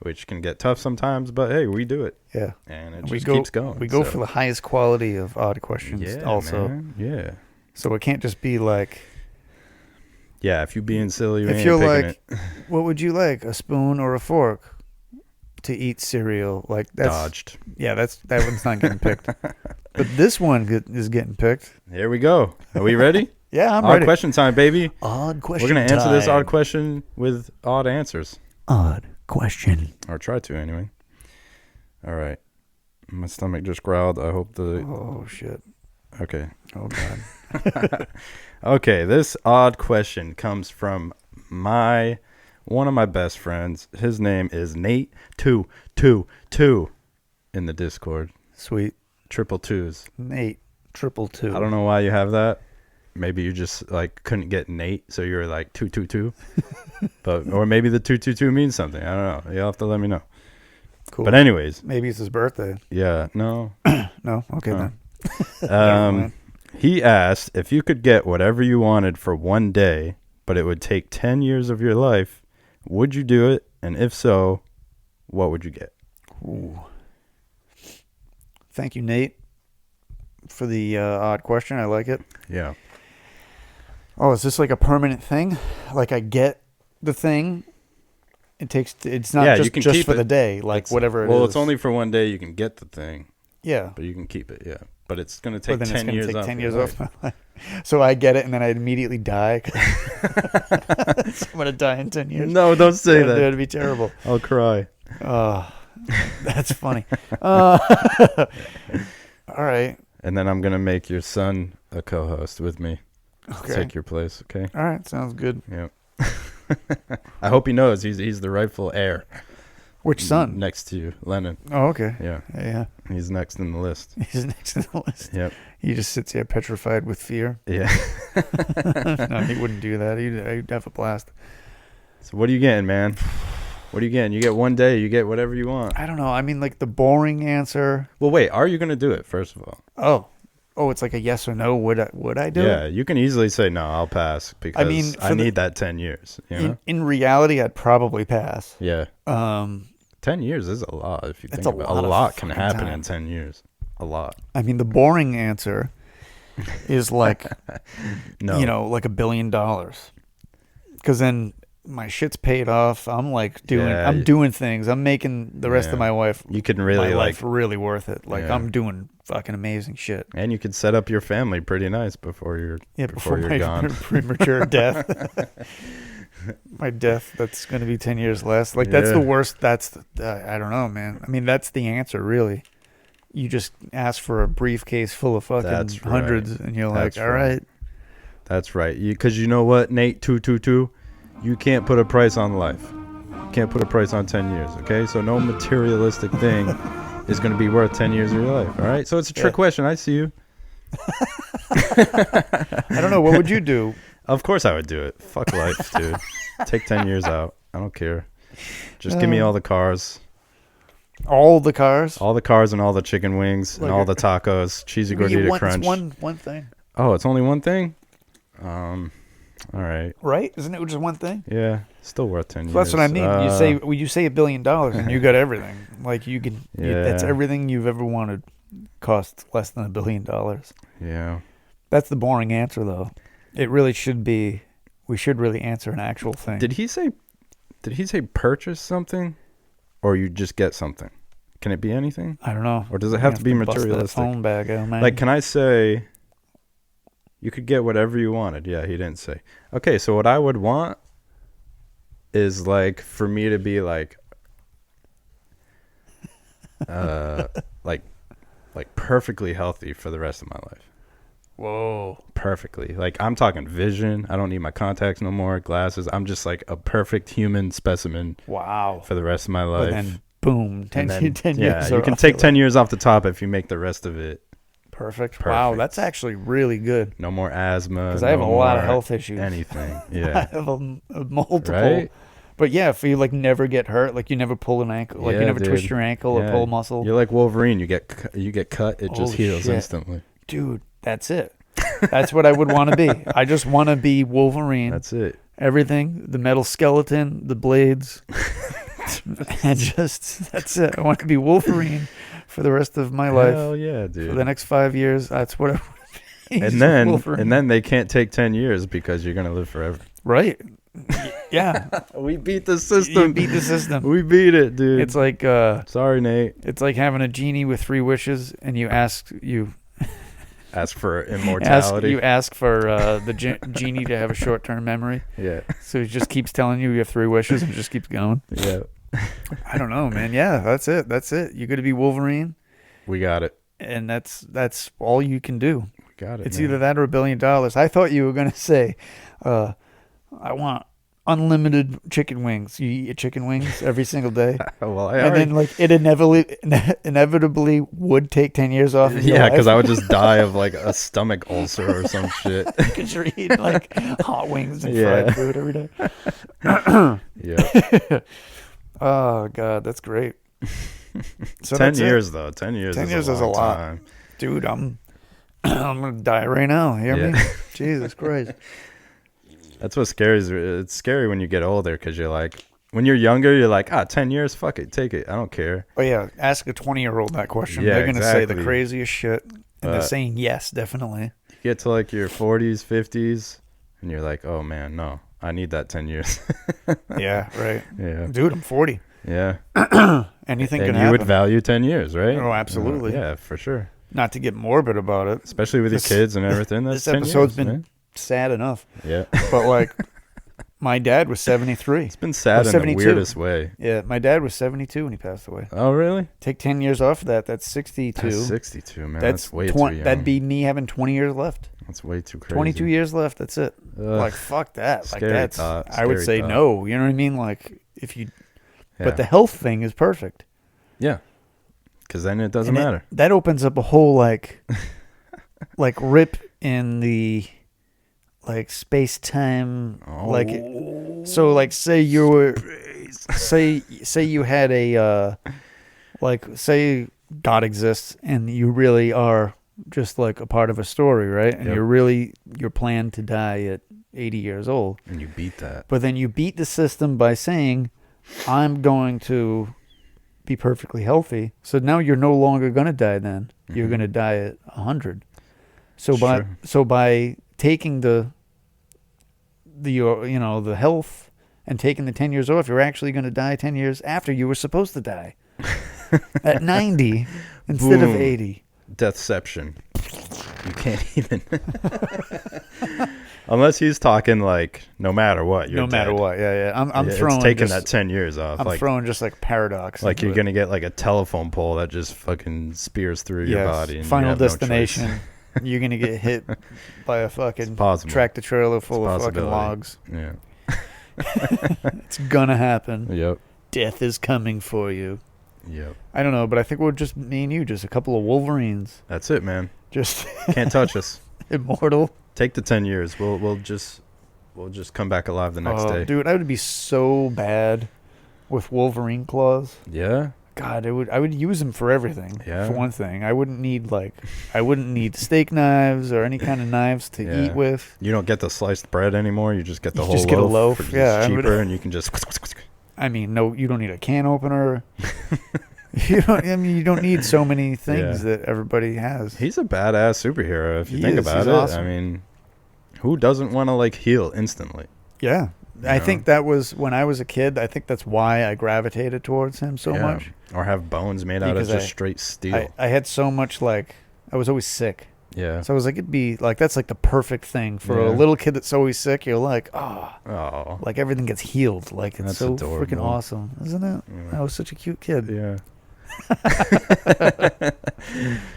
which can get tough sometimes, but hey, we do it. Yeah. And it just keeps going. We go for the highest quality of odd questions also. Man. Yeah. So it can't just be like, Yeah, if you being silly, you if ain't you're picking like, it. what would you like, a spoon or a fork to eat cereal? Like that's Dodged. Yeah, that one's not getting picked. But this one is getting picked. Here we go. Are we ready? Yeah, I'm odd ready. question time, baby. Odd question. We're going to answer this time. odd question with odd answers. Odd question. Or try to, anyway. All right. My stomach just growled. I hope the... Oh shit. Okay. Oh god. Okay, this odd question comes from one of my best friends. His name is Nate222 in the Discord. Sweet. Triple twos. Nate. 222. I don't know why you have that. Maybe you just like couldn't get Nate, so you're like 222. Or maybe the 222 means something. I don't know. You'll have to let me know. Cool. But anyways, Maybe it's his birthday. yeah, no. No? Okay No. then. Never mind. He asked if you could get whatever you wanted for one day, but it would take 10 years of your life, would you do it? And if so, what would you get? Ooh. Thank you, Nate, for the odd question. I like it. Yeah. Oh, is this like a permanent thing? Like I get the thing. It's not Yeah, you just, can just keep for it. the day, like It's- whatever it is. Well, it's only for one day you can get the thing, yeah. but you can keep it, yeah. But it's going to But take then 10 it's going years to take off 10 your years life. off my life. So I get it, and then I immediately die. So I'm going to die in 10 years. No, don't say that. That'd be terrible. I'll cry. That's funny. All right. And then I'm going to make your son a co-host with me. Okay. Take your place, okay? All right. Sounds good. Yeah. I hope he knows he's the rightful heir. Which son? Next to you, Lennon. Oh, okay. Yeah. Yeah. He's next in the list. He's next on the list. Yep. He just sits there petrified with fear. Yeah. No, he wouldn't do that. He'd have a blast. So what are you getting, man? What are you getting? You get one day. You get whatever you want. I don't know. I mean, like the boring answer. Well, wait. Are you going to do it, first of all? Oh, it's like a yes or no. Would I do it? Yeah, you can easily say, no, I'll pass because I need that 10 years. You know? In reality, I'd probably pass. Yeah. 10 years is a lot if you think about it. A lot can happen in 10 years. A lot. I mean, the boring answer is like, no. you know, like $1 billion. Because then my shit's paid off. I'm like doing things. I'm making the rest of my life. You can really life really worth it. Like I'm doing fucking amazing shit. And you could set up your family pretty nice before you're my gone. Premature death. My death. That's going to be 10 years less. Like that's the worst. I don't know, man. I mean, that's the answer, really. You just ask for a briefcase full of fucking hundreds, and you're like, all right. That's right. Because you know what, Nate 222, you can't put a price on life. You can't put a price on 10 years. Okay, so no materialistic thing is going to be worth 10 years of your life. All right. So it's a trick question. I see you. I don't know. What would you do? Of course I would do it. Fuck life, dude. Take 10 years out. I don't care. Just give me all the cars. All the cars? All the cars and all the chicken wings and all the tacos, cheesy gordita crunch. It's one thing. Oh, it's only one thing? All right. Right? Isn't it just one thing? Yeah. Still worth 10 years. That's what I mean. You say $1 billion and you got everything. Like you can that's everything you've ever wanted. Costs less than $1 billion. Yeah. That's the boring answer though. It really should be. We should really answer an actual thing. Did he say purchase something, or you just get something? Can it be anything? I don't know. Or does it have to be materialistic? Bust that phone bag out, man. Like, can I say you could get whatever you wanted? Yeah, he didn't say. Okay, so what I would want is like for me to be like perfectly healthy for the rest of my life. Whoa. Perfectly. Like, I'm talking vision. I don't need my contacts no more, glasses. I'm just like a perfect human specimen. Wow. For the rest of my life. And then, boom, 10 years. Yeah, you can take 10 years off the top if you make the rest of it. Perfect. Wow, that's actually really good. No more asthma. Because I have a lot of health issues. Anything. Yeah. I have a multiple. Right? But yeah, if you like never get hurt, like you never pull an ankle, like you never twist your ankle or pull a muscle. You're like Wolverine. You get cut, it just heals instantly. Dude, that's it. That's what I would want to be. I just want to be Wolverine. That's it. Everything, the metal skeleton, the blades, and that's it. I want to be Wolverine for the rest of my life. Hell yeah, dude. For the next 5 years, that's what I want to be. And then they can't take 10 years because you're gonna live forever. Right. Yeah. We beat the system. You beat the system. We beat it, dude. It's like sorry, Nate. It's like having a genie with 3 wishes, and you ask for immortality. You ask for the genie to have a short-term memory. Yeah. So he just keeps telling you have 3 wishes and just keeps going. Yeah. I don't know, man. Yeah, that's it. You got to be Wolverine. We got it. And that's all you can do. We got it. It's either that or $1 billion. I thought you were gonna say, I want unlimited chicken wings. You eat chicken wings every single day. Well, then like it inevitably would take 10 years off of your life. Because I would just die of like a stomach ulcer or some shit. Because you're eating like hot wings and fried food every day. Yeah. Oh God, that's great. So 10 years though. 10 years. 10 years is a lot, time. dude. I'm gonna die right now. You hear me? Jesus Christ. That's what's scary. It's scary when you get older because you're like, when you're younger, you're like, 10 years, fuck it, take it. I don't care. Oh yeah, ask a 20-year-old that question. Yeah, they're gonna say the craziest shit, and they're saying yes, definitely. You get to like your 40s, 50s, and you're like, oh man, no, I need that 10 years. Yeah, right. Yeah, dude, I'm 40. Yeah. Anything can happen. And you would value 10 years, right? Oh, absolutely. Yeah, for sure. Not to get morbid about it, especially with your kids and everything. That's this episode's 10 years, been sad enough. Yeah, but like. My dad was 73. It's been sad in the weirdest way. Yeah, my dad was 72 when he passed away. Oh, really? Take 10 years off of that. That's 62. That's 62, man. That's way too young. That'd be me having 20 years left. That's way too crazy. 22 years left. That's it. Like, fuck that. Scary like, that's, thought. I would say no. You know what I mean? Like, if you But the health thing is perfect. Yeah. Because then it doesn't matter. That opens up a whole like rip in the like space time so like say you were say you had a say God exists and you really are just like a part of a story, right? And you're planned to die at 80 years old. And you beat that. But then you beat the system by saying, I'm going to be perfectly healthy. So now you're no longer going to die then. You're going to die at 100. So by taking the health and taking the 10 years off, you're actually going to die 10 years after you were supposed to die. At 90 instead of 80. Deathception. You can't even. Unless he's talking like no matter what, you're no matter dead. what. Yeah. I'm throwing it's taking that 10 years off. I'm throwing just like paradox. Like you're gonna get like a telephone pole that just fucking spears through your body. And Final you have destination. No choice. You're gonna get hit by a fucking tractor trailer full of fucking logs. Yeah. It's gonna happen. Yep. Death is coming for you. Yep. I don't know, but I think we're just me and you, just a couple of Wolverines. That's it, man. Just can't touch us. Immortal. Take the 10 years. We'll just come back alive the next day. Dude, I would be so bad with Wolverine claws. Yeah. God, I would use them for everything. Yeah. For one thing, I wouldn't need steak knives or any kind of knives to eat with. You don't get the sliced bread anymore. You just get the whole loaf. Just get a loaf. It's cheaper, and you can just. I mean, no, you don't need a can opener. You don't need so many things that everybody has. He's a badass superhero if you think about it. Awesome. I mean, who doesn't want to like heal instantly? Yeah. I think that was when I was a kid. I think that's why I gravitated towards him so much. Or have bones made out of just straight steel. I had so much I was always sick. Yeah. So I was like, it'd be like, that's like the perfect thing for a little kid that's always sick. You're like, like everything gets healed. Like it's so freaking awesome, isn't it? Yeah. I was such a cute kid. Yeah. But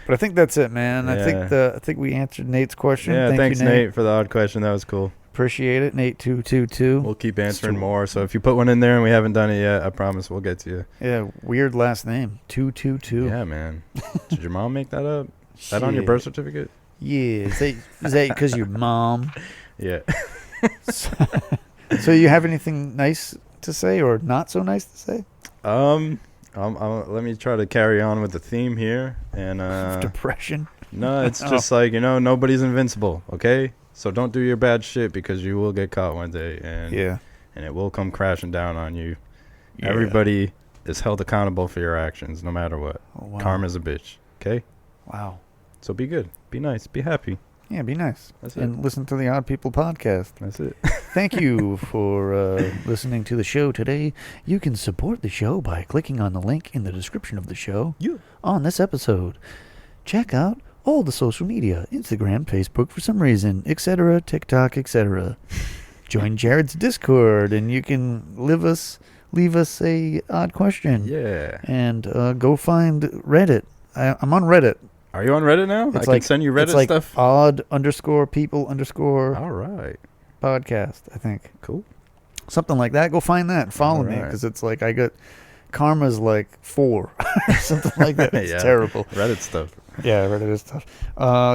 I think that's it, man. I think we answered Nate's question. Yeah, thanks Nate for the odd question. That was cool. Appreciate it, Nate 222. We'll keep answering more. So if you put one in there and we haven't done it yet, I promise we'll get to you. Yeah, weird last name 222. Yeah, man. Did your mom make that up? Is that on your birth certificate? Yeah. Is that because your mom? Yeah. So you have anything nice to say or not so nice to say? Let me try to carry on with the theme here. And depression? No, it's just like, nobody's invincible, okay? So don't do your bad shit because you will get caught one day. And it will come crashing down on you. Yeah. Everybody is held accountable for your actions no matter what. Oh, wow. Karma's a bitch, okay? Wow. So be good. Be nice. Be happy. Yeah, be nice. That's and listen to the Odd People podcast. That's it. Thank you for listening to the show today. You can support the show by clicking on the link in the description of the show on this episode. Check out all the social media, Instagram, Facebook for some reason, etc., TikTok, etc. Join Jared's Discord, and you can leave us a odd question. Yeah. And go find Reddit. I'm on Reddit. Are you on Reddit now? I can send you Reddit stuff. odd_people_ all right podcast, I think. Cool. Something like that. Go find that and follow me, because it's like I got karma's like 4 something like that. It's terrible. Reddit stuff. Yeah, Reddit is tough.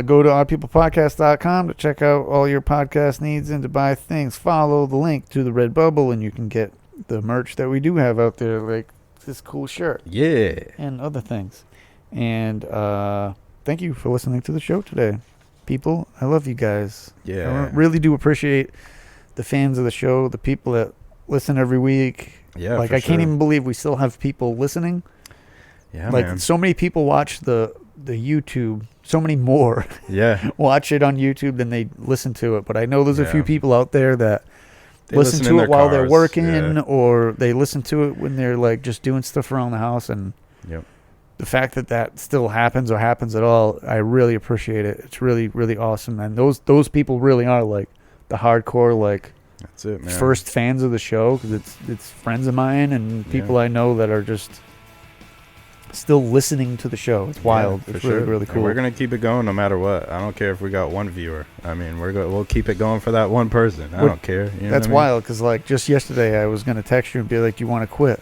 Go to oddpeoplepodcast.com to check out all your podcast needs and to buy things. Follow the link to the Redbubble, and you can get the merch that we do have out there, like this cool shirt. Yeah. And other things. And thank you for listening to the show today. People, I love you guys. Yeah. I really do appreciate the fans of the show, the people that listen every week. Yeah, like I can't even believe we still have people listening. Yeah, like man. So many people watch the YouTube, so many more watch it on YouTube than they listen to it. But I know there's a few people out there that listen to it while they're working, or they listen to it when they're like just doing stuff around the house. And the fact that still happens or happens at all, I really appreciate it. It's really, really awesome. And those people really are like the hardcore, like, that's it, man. First fans of the show, because it's friends of mine and people I know that are just still listening to the show. It's wild. It's really, really cool. And we're gonna keep it going no matter what. I don't care if we got one viewer. I mean, we'll keep it going for that one person. I don't care. You know that's wild, because like just yesterday I was gonna text you and be like, "Do you want to quit?"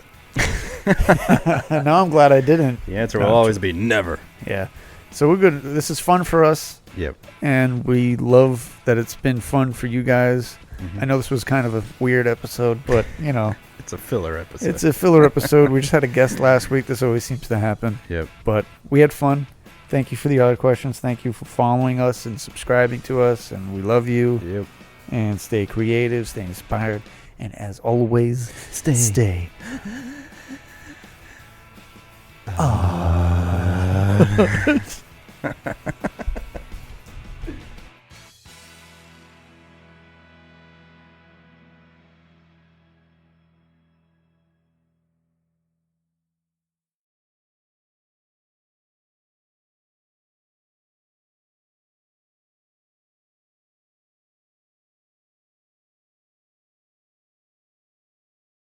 Now I'm glad I didn't. The answer will always be never. Yeah. So we're good. This is fun for us. Yep. And we love that it's been fun for you guys. Mm-hmm. I know this was kind of a weird episode, but, you know. It's a filler episode. It's a filler episode. We just had a guest last week. This always seems to happen. Yep. But we had fun. Thank you for the other questions. Thank you for following us and subscribing to us. And we love you. Yep. And stay creative, stay inspired. And as always, stay.